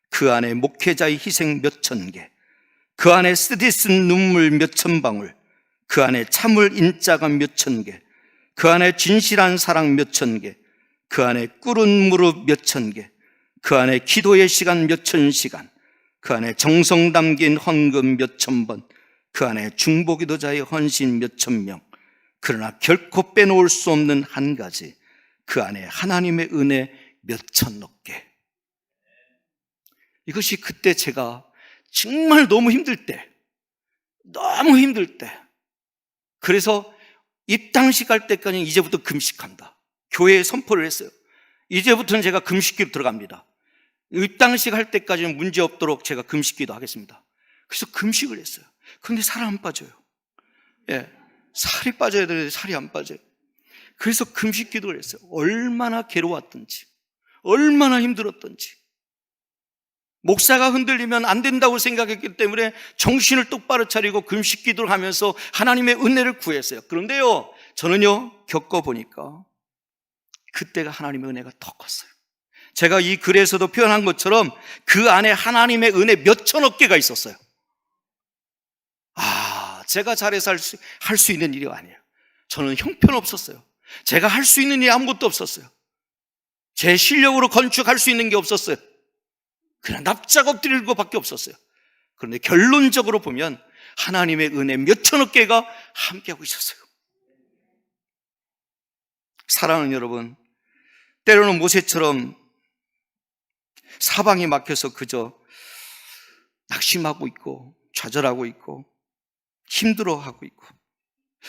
그 안에 목회자의 희생 몇천 개, 그 안에 쓰디쓴 눈물 몇천 방울, 그 안에 참을 인자가 몇천 개, 그 안에 진실한 사랑 몇천 개, 그 안에 꿇은 무릎 몇천 개, 그 안에 기도의 시간 몇천 시간, 그 안에 정성 담긴 헌금 몇천 번, 그 안에 중보기도자의 헌신 몇천 명. 그러나 결코 빼놓을 수 없는 한 가지, 그 안에 하나님의 은혜 몇천억 개. 이것이 그때 제가 정말 너무 힘들 때, 그래서 입당식 할 때까지 이제부터 금식한다. 교회에 선포를 했어요. 이제부터는 제가 금식기로 들어갑니다. 입당식 할 때까지는 문제 없도록 제가 금식기도 하겠습니다. 그래서 금식을 했어요. 그런데 살 안 빠져요. 예, 살이 빠져야 되는데 살이 안 빠져요. 그래서 금식기도를 했어요. 얼마나 괴로웠던지, 얼마나 힘들었던지. 목사가 흔들리면 안 된다고 생각했기 때문에 정신을 똑바로 차리고 금식기도를 하면서 하나님의 은혜를 구했어요. 그런데요, 저는요, 겪어보니까 그때가 하나님의 은혜가 더 컸어요. 제가 이 글에서도 표현한 것처럼 그 안에 하나님의 은혜 몇천억 개가 있었어요. 제가 잘해서 할 수 있는 일이 아니에요. 저는 형편없었어요. 제가 할 수 있는 일이 아무것도 없었어요. 제 실력으로 건축할 수 있는 게 없었어요. 그냥 납작 엎드릴 것밖에 없었어요. 그런데 결론적으로 보면 하나님의 은혜 몇천억 개가 함께하고 있었어요. 사랑하는 여러분, 때로는 모세처럼 사방이 막혀서 그저 낙심하고 있고 좌절하고 있고 힘들어하고 있고,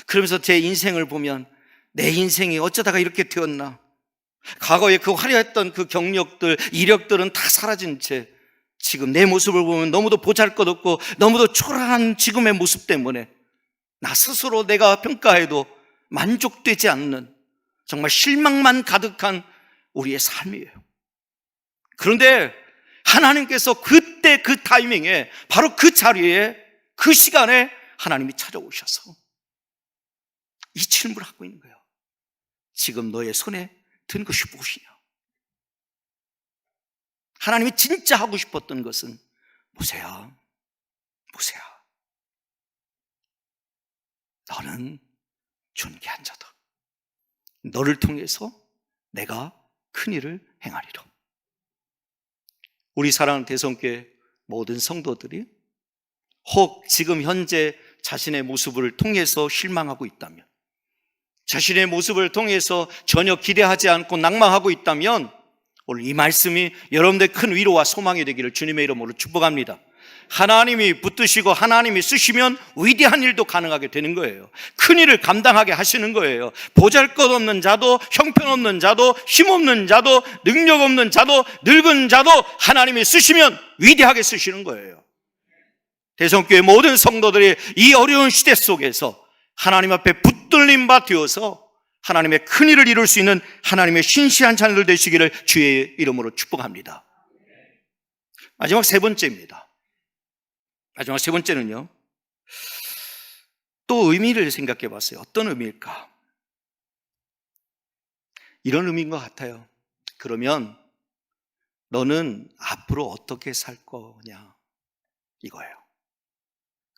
그러면서 제 인생을 보면 내 인생이 어쩌다가 이렇게 되었나, 과거에 그 화려했던 그 경력들, 이력들은 다 사라진 채 지금 내 모습을 보면 너무도 보잘것없고 너무도 초라한 지금의 모습 때문에 나 스스로 내가 평가해도 만족되지 않는 정말 실망만 가득한 우리의 삶이에요. 그런데 하나님께서 그때 그 타이밍에, 바로 그 자리에, 그 시간에 하나님이 찾아오셔서 이 질문을 하고 있는 거예요. 지금 너의 손에 든 것이 무엇이냐? 하나님이 진짜 하고 싶었던 것은, 모세야, 모세야, 너는 존귀한 자다. 너를 통해서 내가 큰 일을 행하리라. 우리 사랑하는 대성교회 모든 성도들이 혹 지금 현재 자신의 모습을 통해서 실망하고 있다면, 자신의 모습을 통해서 전혀 기대하지 않고 낭망하고 있다면, 오늘 이 말씀이 여러분들의 큰 위로와 소망이 되기를 주님의 이름으로 축복합니다. 하나님이 붙드시고 하나님이 쓰시면 위대한 일도 가능하게 되는 거예요. 큰 일을 감당하게 하시는 거예요. 보잘것없는 자도, 형편없는 자도, 힘없는 자도, 능력 없는 자도, 늙은 자도 하나님이 쓰시면 위대하게 쓰시는 거예요. 대성교회 모든 성도들이 이 어려운 시대 속에서 하나님 앞에 붙들림 바 되어서 하나님의 큰 일을 이룰 수 있는 하나님의 신실한 자녀들 되시기를 주의 이름으로 축복합니다. 마지막 세 번째입니다. 마지막 세 번째는요, 또 의미를 생각해 봤어요. 어떤 의미일까? 이런 의미인 것 같아요. 그러면 너는 앞으로 어떻게 살 거냐, 이거예요.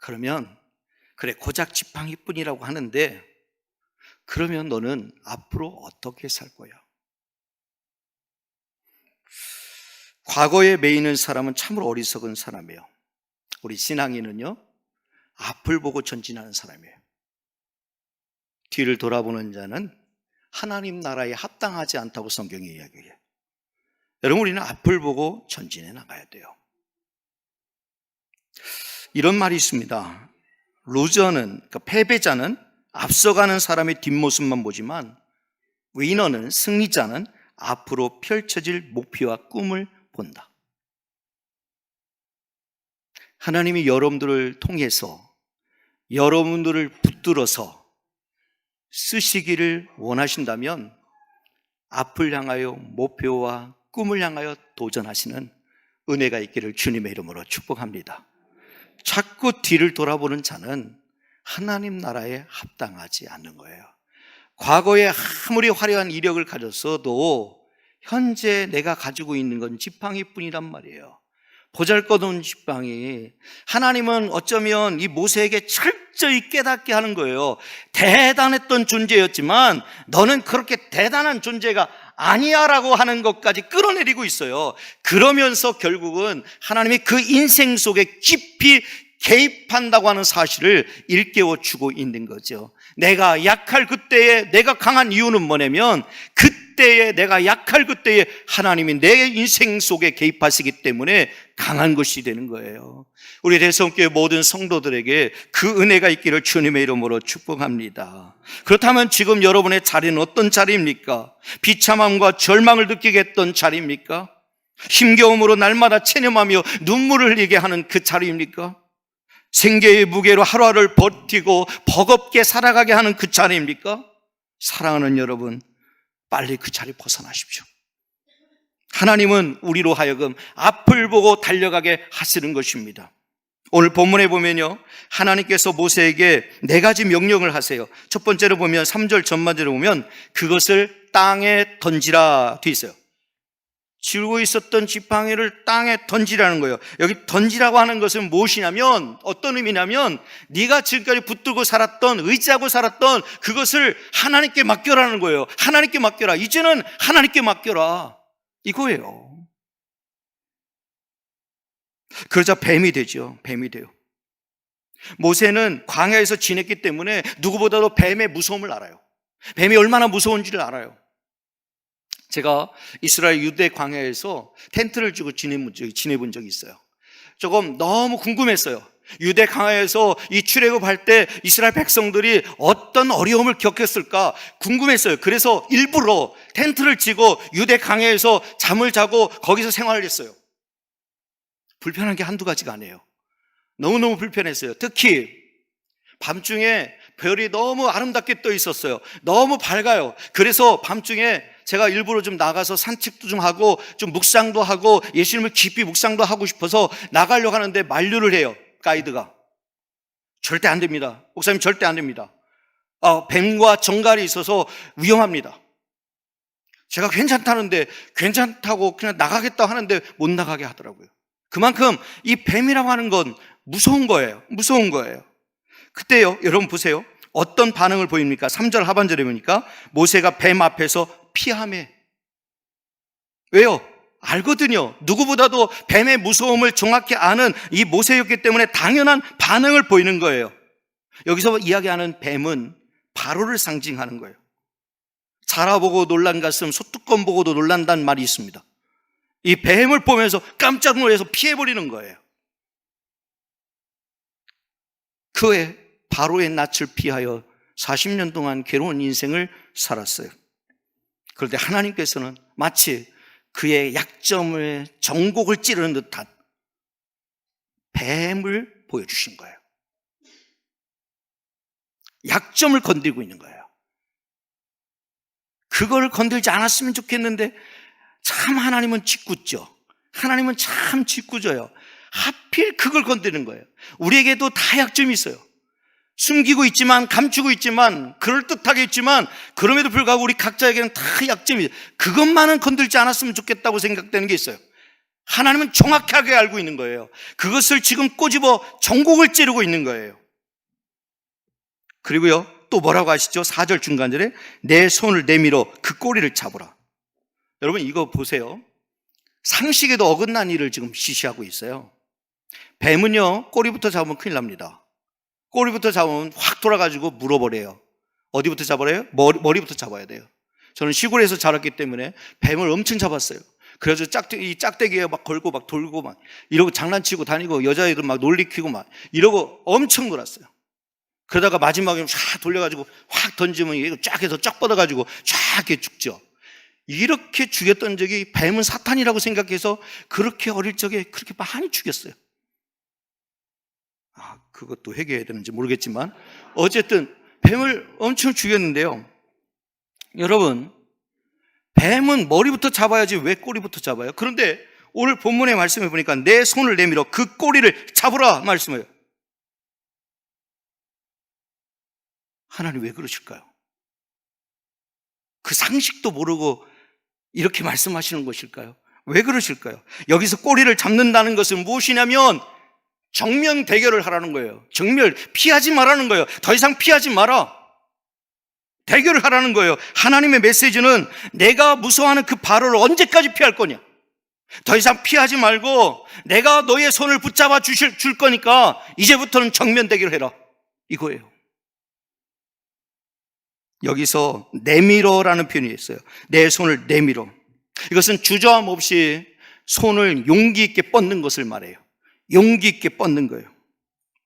그러면 그래, 고작 지팡이뿐이라고 하는데, 그러면 너는 앞으로 어떻게 살 거야? 과거에 매이는 사람은 참으로 어리석은 사람이에요. 우리 신앙인은요, 앞을 보고 전진하는 사람이에요. 뒤를 돌아보는 자는 하나님 나라에 합당하지 않다고 성경이 이야기해요. 여러분, 우리는 앞을 보고 전진해 나가야 돼요. 이런 말이 있습니다. 루저는, 그러니까 패배자는 앞서가는 사람의 뒷모습만 보지만, 위너는, 승리자는 앞으로 펼쳐질 목표와 꿈을 본다. 하나님이 여러분들을 통해서 여러분들을 붙들어서 쓰시기를 원하신다면 앞을 향하여 목표와 꿈을 향하여 도전하시는 은혜가 있기를 주님의 이름으로 축복합니다. 자꾸 뒤를 돌아보는 자는 하나님 나라에 합당하지 않는 거예요. 과거에 아무리 화려한 이력을 가졌어도 현재 내가 가지고 있는 건 지팡이뿐이란 말이에요. 보잘것없는 지팡이. 하나님은 어쩌면 이 모세에게 철저히 깨닫게 하는 거예요. 대단했던 존재였지만 너는 그렇게 대단한 존재가 아니야 라고 하는 것까지 끌어내리고 있어요. 그러면서 결국은 하나님이 그 인생 속에 깊이 개입한다고 하는 사실을 일깨워주고 있는 거죠. 내가 약할 그때에 내가 강한 이유는 뭐냐면, 그때에 내가 약할 그때에 하나님이 내 인생 속에 개입하시기 때문에 강한 것이 되는 거예요. 우리 대성교회 모든 성도들에게 그 은혜가 있기를 주님의 이름으로 축복합니다. 그렇다면 지금 여러분의 자리는 어떤 자리입니까? 비참함과 절망을 느끼게 했던 자리입니까? 힘겨움으로 날마다 체념하며 눈물을 흘리게 하는 그 자리입니까? 생계의 무게로 하루하루를 버티고 버겁게 살아가게 하는 그 자리입니까? 사랑하는 여러분, 빨리 그 자리 벗어나십시오. 하나님은 우리로 하여금 앞을 보고 달려가게 하시는 것입니다. 오늘 본문에 보면요, 하나님께서 모세에게 4가지 명령을 하세요. 첫 번째로 보면 3절 전반절에 보면 그것을 땅에 던지라 돼 있어요. 쥐고 있었던 지팡이를 땅에 던지라는 거예요. 여기 던지라고 하는 것은 무엇이냐면, 어떤 의미냐면, 네가 지금까지 붙들고 살았던, 의지하고 살았던 그것을 하나님께 맡겨라는 거예요. 하나님께 맡겨라. 이제는 하나님께 맡겨라, 이거예요. 그러자 뱀이 되죠. 뱀이 돼요. 모세는 광야에서 지냈기 때문에 누구보다도 뱀의 무서움을 알아요. 뱀이 얼마나 무서운지를 알아요. 제가 이스라엘 유대 광야에서 텐트를 치고 지내본 적이 있어요. 조금 너무 궁금했어요. 유대 광야에서 이 출애굽할 때 이스라엘 백성들이 어떤 어려움을 겪었을까 궁금했어요. 그래서 일부러 텐트를 치고 유대 광야에서 잠을 자고 거기서 생활을 했어요. 불편한 게 한두 가지가 아니에요. 너무너무 불편했어요. 특히 밤중에 별이 너무 아름답게 떠 있었어요. 너무 밝아요. 그래서 밤중에 제가 일부러 좀 나가서 산책도 좀 하고 좀 묵상도 하고 예수님을 깊이 묵상도 하고 싶어서 나가려고 하는데 만류를 해요. 가이드가. 절대 안 됩니다. 목사님 절대 안 됩니다. 뱀과 정갈이 있어서 위험합니다. 제가 괜찮다고 그냥 나가겠다 하는데 못 나가게 하더라고요. 그만큼 이 뱀이라고 하는 건 무서운 거예요. 무서운 거예요. 그때요, 여러분 보세요. 어떤 반응을 보입니까? 3절 하반절에 보니까 모세가 뱀 앞에서 피하매. 왜요? 알거든요. 누구보다도 뱀의 무서움을 정확히 아는 이 모세였기 때문에 당연한 반응을 보이는 거예요. 여기서 이야기하는 뱀은 바로를 상징하는 거예요. 자라보고 놀란 가슴, 소뚜껑 보고도 놀란다는 말이 있습니다. 이 뱀을 보면서 깜짝 놀라서 피해버리는 거예요. 그의 바로의 낯을 피하여 40년 동안 괴로운 인생을 살았어요. 그런데 하나님께서는 마치 그의 약점을 정곡을 찌르는 듯한 뱀을 보여주신 거예요. 약점을 건들고 있는 거예요. 그걸 건들지 않았으면 좋겠는데 참 하나님은 짓궂죠. 하나님은 참 짓궂어요. 하필 그걸 건드는 거예요. 우리에게도 다 약점이 있어요. 숨기고 있지만, 감추고 있지만, 그럴듯하게 있지만, 그럼에도 불구하고 우리 각자에게는 다 약점이 있어요. 그것만은 건들지 않았으면 좋겠다고 생각되는 게 있어요. 하나님은 정확하게 알고 있는 거예요. 그것을 지금 꼬집어 정곡을 찌르고 있는 거예요. 그리고요, 또 뭐라고 하시죠? 4절 중간절에 내 손을 내밀어 그 꼬리를 잡으라. 여러분 이거 보세요. 상식에도 어긋난 일을 지금 지시하고 있어요. 뱀은요, 꼬리부터 잡으면 큰일 납니다. 꼬리부터 잡으면 확 돌아가지고 물어버려요. 어디부터 잡아요? 머리부터 잡아야 돼요. 저는 시골에서 자랐기 때문에 뱀을 엄청 잡았어요. 그래서 이 짝대기에 막 걸고 막 돌고 막 이러고 장난치고 다니고 여자애들 막 놀리키고 막 이러고 엄청 놀았어요. 그러다가 마지막에 쫙 돌려가지고 확 던지면 이거 쫙 해서 쫙 뻗어가지고 쫙 이렇게 죽죠. 이렇게 죽였던 적이 뱀은 사탄이라고 생각해서 그렇게 어릴 적에 그렇게 많이 죽였어요. 그것도 회개해야 되는지 모르겠지만 어쨌든 뱀을 엄청 죽였는데요. 여러분, 뱀은 머리부터 잡아야지 왜 꼬리부터 잡아요? 그런데 오늘 본문의 말씀을 보니까 내 손을 내밀어 그 꼬리를 잡으라 말씀해요. 하나님 왜 그러실까요? 그 상식도 모르고 이렇게 말씀하시는 것일까요? 왜 그러실까요? 여기서 꼬리를 잡는다는 것은 무엇이냐면 정면 대결을 하라는 거예요. 피하지 말라는 거예요. 더 이상 피하지 마라. 대결을 하라는 거예요. 하나님의 메시지는 내가 무서워하는 그 바로를 언제까지 피할 거냐? 더 이상 피하지 말고 내가 너의 손을 붙잡아 줄 거니까 이제부터는 정면 대결을 해라. 이거예요. 여기서 내밀어라는 표현이 있어요. 내 손을 내밀어. 이것은 주저함 없이 손을 용기 있게 뻗는 것을 말해요. 용기 있게 뻗는 거예요.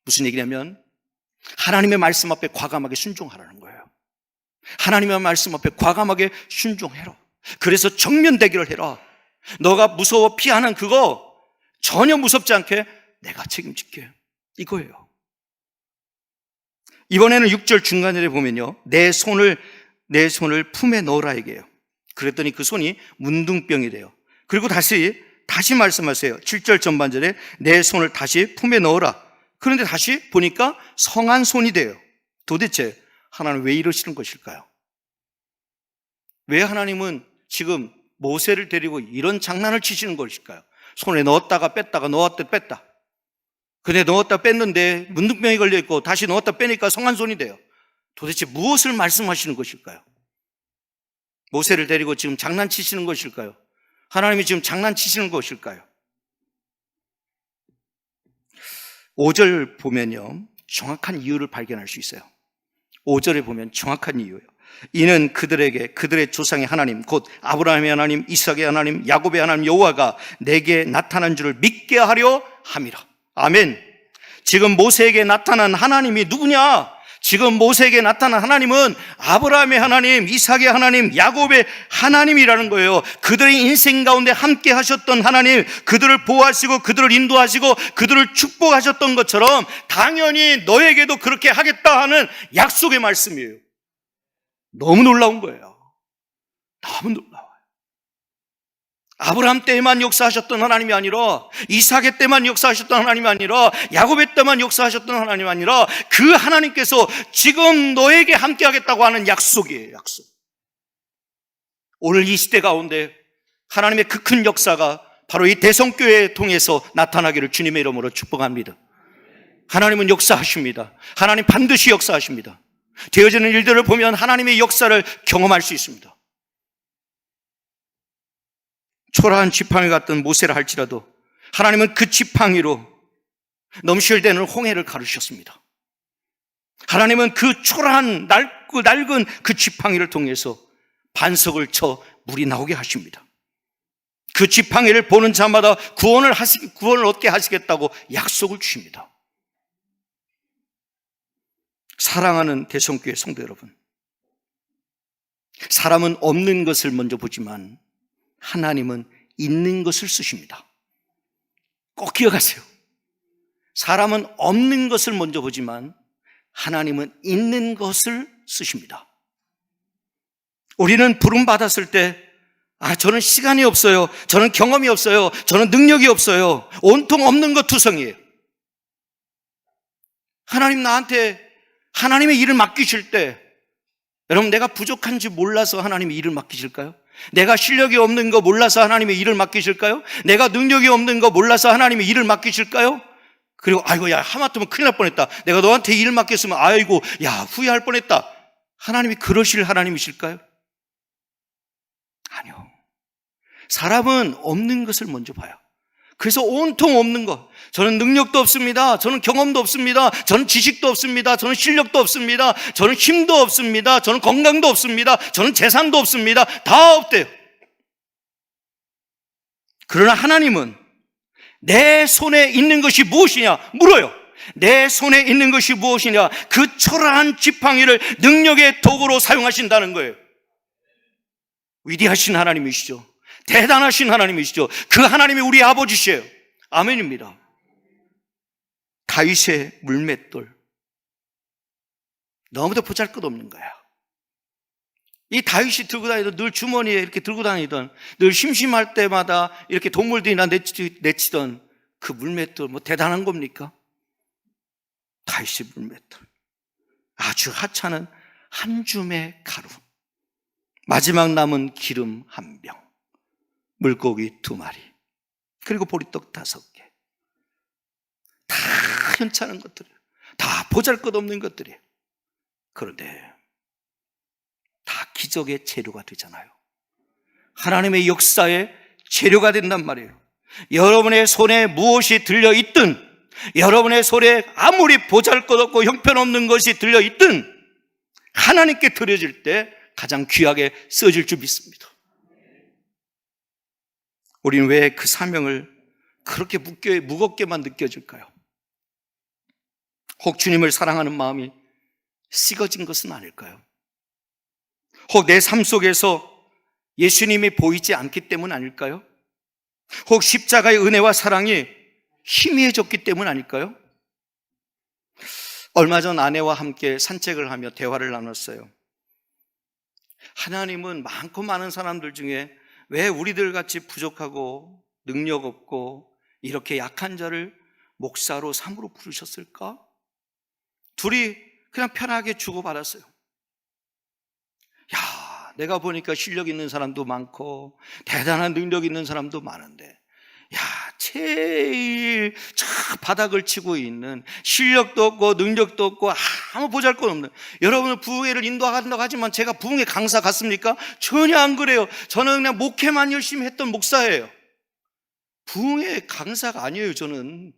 무슨 얘기냐면 하나님의 말씀 앞에 과감하게 순종하라는 거예요. 하나님의 말씀 앞에 과감하게 순종해라. 그래서 정면 대결을 해라. 너가 무서워 피하는 그거 전혀 무섭지 않게 내가 책임질게. 이거예요. 이번에는 6절 중간절에 보면요, 내 손을 품에 넣으라 얘기해요. 그랬더니 그 손이 문둥병이 돼요. 그리고 다시 말씀하세요. 7절 전반절에 내 손을 다시 품에 넣어라. 그런데 다시 보니까 성한 손이 돼요. 도대체 하나님 왜 이러시는 것일까요? 왜 하나님은 지금 모세를 데리고 이런 장난을 치시는 것일까요? 손에 넣었다가 뺐다가 넣었다 뺐다. 근데 넣었다 뺐는데 문둥병이 걸려있고 다시 넣었다 빼니까 성한 손이 돼요. 도대체 무엇을 말씀하시는 것일까요? 모세를 데리고 지금 장난치시는 것일까요? 하나님이 지금 장난치시는 것일까요? 5절 보면요, 정확한 이유를 발견할 수 있어요. 5절에 보면 정확한 이유예요. 이는 그들에게 그들의 조상의 하나님 곧 아브라함의 하나님, 이삭의 하나님, 야곱의 하나님 여호와가 내게 나타난 줄을 믿게 하려 함이라. 아멘. 지금 모세에게 나타난 하나님이 누구냐? 지금 모세에게 나타난 하나님은 아브라함의 하나님, 이삭의 하나님, 야곱의 하나님이라는 거예요. 그들의 인생 가운데 함께 하셨던 하나님, 그들을 보호하시고 그들을 인도하시고 그들을 축복하셨던 것처럼 당연히 너에게도 그렇게 하겠다 하는 약속의 말씀이에요. 너무 놀라운 거예요. 너무 놀라워요. 아브라함 때에만 역사하셨던 하나님이 아니라, 이삭의 때만 역사하셨던 하나님이 아니라, 야곱의 때만 역사하셨던 하나님이 아니라 그 하나님께서 지금 너에게 함께 하겠다고 하는 약속이에요. 약속. 오늘 이 시대 가운데 하나님의 그 큰 역사가 바로 이 대성교회를 통해서 나타나기를 주님의 이름으로 축복합니다. 하나님은 역사하십니다. 하나님 반드시 역사하십니다. 되어지는 일들을 보면 하나님의 역사를 경험할 수 있습니다. 초라한 지팡이 같던 모세를 할지라도 하나님은 그 지팡이로 넘실대는 홍해를 가르셨습니다. 하나님은 그 초라한 낡은 그 지팡이를 통해서 반석을 쳐 물이 나오게 하십니다. 그 지팡이를 보는 자마다 구원을 얻게 하시겠다고 약속을 주십니다. 사랑하는 대성교회 성도 여러분, 사람은 없는 것을 먼저 보지만 하나님은 있는 것을 쓰십니다. 꼭 기억하세요. 사람은 없는 것을 먼저 보지만 하나님은 있는 것을 쓰십니다. 우리는 부름 받았을 때 저는 시간이 없어요, 저는 경험이 없어요, 저는 능력이 없어요, 온통 없는 것 투성이에요. 하나님 나한테 하나님의 일을 맡기실 때, 여러분, 내가 부족한지 몰라서 하나님의 일을 맡기실까요? 내가 실력이 없는 거 몰라서 하나님의 일을 맡기실까요? 내가 능력이 없는 거 몰라서 하나님의 일을 맡기실까요? 그리고 아이고 야 하마터면 큰일 날 뻔했다, 내가 너한테 일 맡겼으면 아이고 야 후회할 뻔했다, 하나님이 그러실 하나님이실까요? 아니요. 사람은 없는 것을 먼저 봐요. 그래서 온통 없는 것, 저는 능력도 없습니다, 저는 경험도 없습니다, 저는 지식도 없습니다, 저는 실력도 없습니다, 저는 힘도 없습니다, 저는 건강도 없습니다, 저는 재산도 없습니다, 다 없대요. 그러나 하나님은 내 손에 있는 것이 무엇이냐 물어요. 내 손에 있는 것이 무엇이냐, 그 초라한 지팡이를 능력의 도구로 사용하신다는 거예요. 위대하신 하나님이시죠. 대단하신 하나님이시죠. 그 하나님이 우리 아버지시에요. 아멘입니다. 다윗의 물맷돌, 너무도 보잘것없는 거야. 이 다윗이 들고 다니던, 늘 주머니에 이렇게 들고 다니던, 늘 심심할 때마다 이렇게 동물들이나 내치던 그 물맷돌, 뭐 대단한 겁니까? 다윗의 물맷돌, 아주 하찮은 한 줌의 가루, 마지막 남은 기름 한 병, 물고기 2마리, 그리고 보리떡 5개. 다 현찮은 것들이에요. 다 보잘것없는 것들이에요. 그런데 다 기적의 재료가 되잖아요. 하나님의 역사의 재료가 된단 말이에요. 여러분의 손에 무엇이 들려있든, 여러분의 손에 아무리 보잘것없고 형편없는 것이 들려있든 하나님께 드려질 때 가장 귀하게 써질 줄 믿습니다. 우리는 왜 그 사명을 그렇게 무겁게만 느껴질까요? 혹 주님을 사랑하는 마음이 식어진 것은 아닐까요? 혹 내 삶 속에서 예수님이 보이지 않기 때문 아닐까요? 혹 십자가의 은혜와 사랑이 희미해졌기 때문 아닐까요? 얼마 전 아내와 함께 산책을 하며 대화를 나눴어요. 하나님은 많고 많은 사람들 중에 왜 우리들 같이 부족하고 능력 없고 이렇게 약한 자를 목사로 삼으로 부르셨을까? 둘이 그냥 편하게 주고받았어요. 야, 내가 보니까 실력 있는 사람도 많고 대단한 능력 있는 사람도 많은데, 야, 제일 바닥을 치고 있는, 실력도 없고 능력도 없고 아무 보잘것없는, 여러분은 부흥회를 인도한다고 하지만 제가 부흥회 강사 같습니까? 전혀 안 그래요. 저는 그냥 목회만 열심히 했던 목사예요. 부흥회 강사가 아니에요. 저는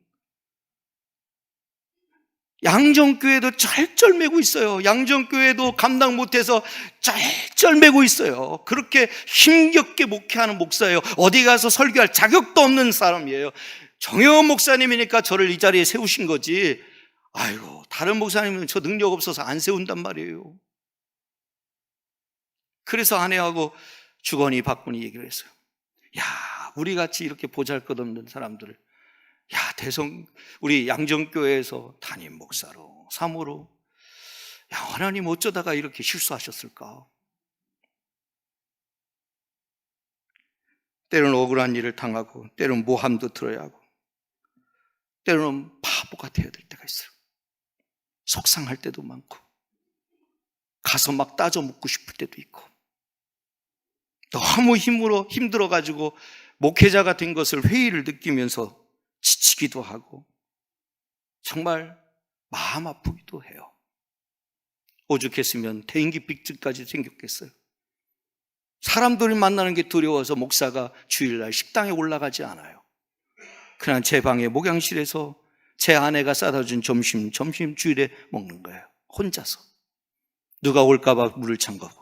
양정교회도 쩔쩔매고 있어요. 양정교회도 감당 못해서 쩔쩔매고 있어요. 그렇게 힘겹게 목회하는 목사예요. 어디 가서 설교할 자격도 없는 사람이에요. 정혜원 목사님이니까 저를 이 자리에 세우신 거지, 아이고 다른 목사님은 저 능력 없어서 안 세운단 말이에요. 그래서 아내하고 주거니 받거니 얘기를 했어요. 야, 우리 같이 이렇게 보잘것없는 사람들을, 야, 우리 양정교회에서 담임 목사로, 사모로, 야, 하나님 어쩌다가 이렇게 실수하셨을까? 때로는 억울한 일을 당하고, 때로는 모함도 들어야 하고, 때로는 바보가 되어야 될 때가 있어요. 속상할 때도 많고, 가서 막 따져 묻고 싶을 때도 있고, 너무 힘들어가지고 목회자가 된 것을 회의를 느끼면서 지치기도 하고, 정말 마음 아프기도 해요. 오죽했으면 대인기피증까지 생겼겠어요. 사람들을 만나는 게 두려워서 목사가 주일날 식당에 올라가지 않아요. 그냥 제 방에 목양실에서 제 아내가 싸다 준 점심 주일에 먹는 거예요. 혼자서. 누가 올까봐 물을 잠가고.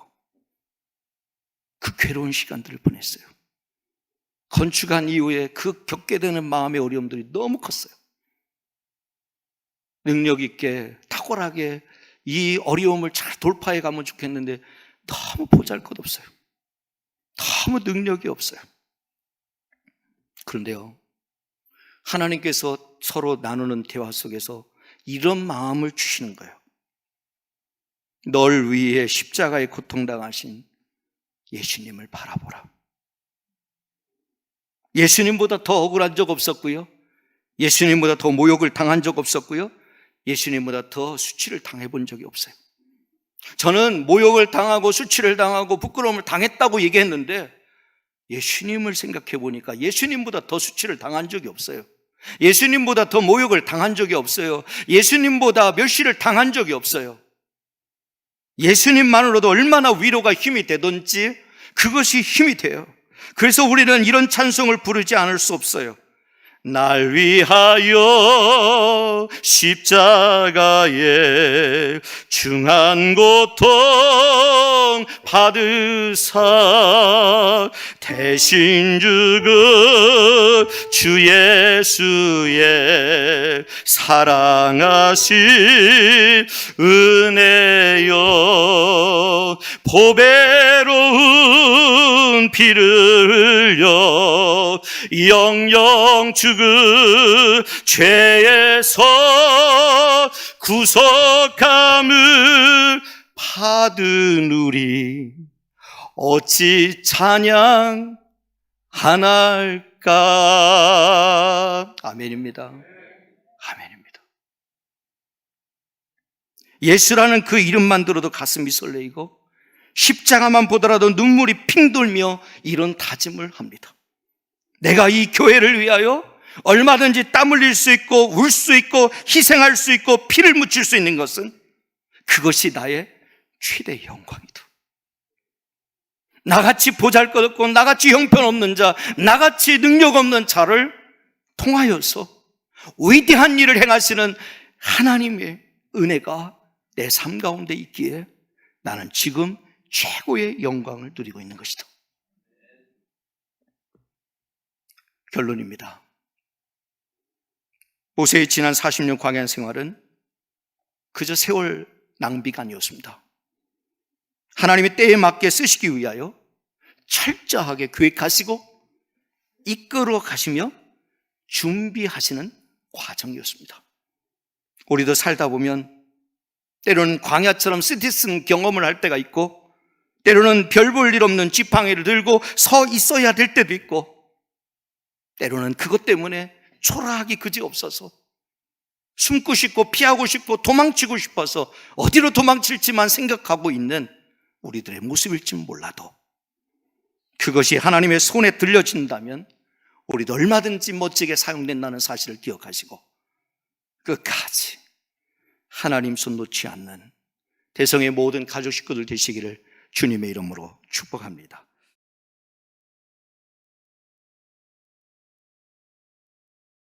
그 괴로운 시간들을 보냈어요. 건축한 이후에 그 겪게 되는 마음의 어려움들이 너무 컸어요. 능력 있게 탁월하게 이 어려움을 잘 돌파해 가면 좋겠는데 너무 보잘것없어요. 너무 능력이 없어요. 그런데요, 하나님께서 서로 나누는 대화 속에서 이런 마음을 주시는 거예요. 널 위해 십자가에 고통당하신 예수님을 바라보라. 예수님보다 더 억울한 적 없었고요, 예수님보다 더 모욕을 당한 적 없었고요, 예수님보다 더 수치를 당해본 적이 없어요. 저는 모욕을 당하고 수치를 당하고 부끄러움을 당했다고 얘기했는데, 예수님을 생각해 보니까 예수님보다 더 수치를 당한 적이 없어요. 예수님보다 더 모욕을 당한 적이 없어요. 예수님보다 멸시를 당한 적이 없어요. 예수님만으로도 얼마나 위로가 힘이 되든지 그것이 힘이 돼요. 그래서 우리는 이런 찬송을 부르지 않을 수 없어요. 날 위하여 십자가에 중한 고통 받으사 대신 죽은 주 예수의 사랑하신 은혜여, 보배로운 피를 흘려 영영 죽은 죄에서 구속함을 받은 우리 어찌 찬양하날까? 아멘입니다. 아멘입니다. 예수라는 그 이름만 들어도 가슴이 설레이고 십자가만 보더라도 눈물이 핑 돌며 이런 다짐을 합니다. 내가 이 교회를 위하여 얼마든지 땀 흘릴 수 있고 울 수 있고 희생할 수 있고 피를 묻힐 수 있는 것은 그것이 나의 최대의 영광이다. 나같이 보잘것없고 나같이 형편없는 자, 나같이 능력 없는 자를 통하여서 위대한 일을 행하시는 하나님의 은혜가 내 삶 가운데 있기에 나는 지금 최고의 영광을 누리고 있는 것이다. 결론입니다. 모세의 지난 40년 광야 생활은 그저 세월 낭비가 아니었습니다. 하나님의 때에 맞게 쓰시기 위하여 철저하게 계획하시고 이끌어 가시며 준비하시는 과정이었습니다. 우리도 살다 보면 때로는 광야처럼 시티슨 경험을 할 때가 있고, 때로는 별 볼 일 없는 지팡이를 들고 서 있어야 될 때도 있고, 때로는 그것 때문에 초라하기 그지없어서 숨고 싶고 피하고 싶고 도망치고 싶어서 어디로 도망칠지만 생각하고 있는 우리들의 모습일지 몰라도 그것이 하나님의 손에 들려진다면 우리도 얼마든지 멋지게 사용된다는 사실을 기억하시고 끝까지 하나님 손 놓지 않는 대성의 모든 가족 식구들 되시기를 주님의 이름으로 축복합니다.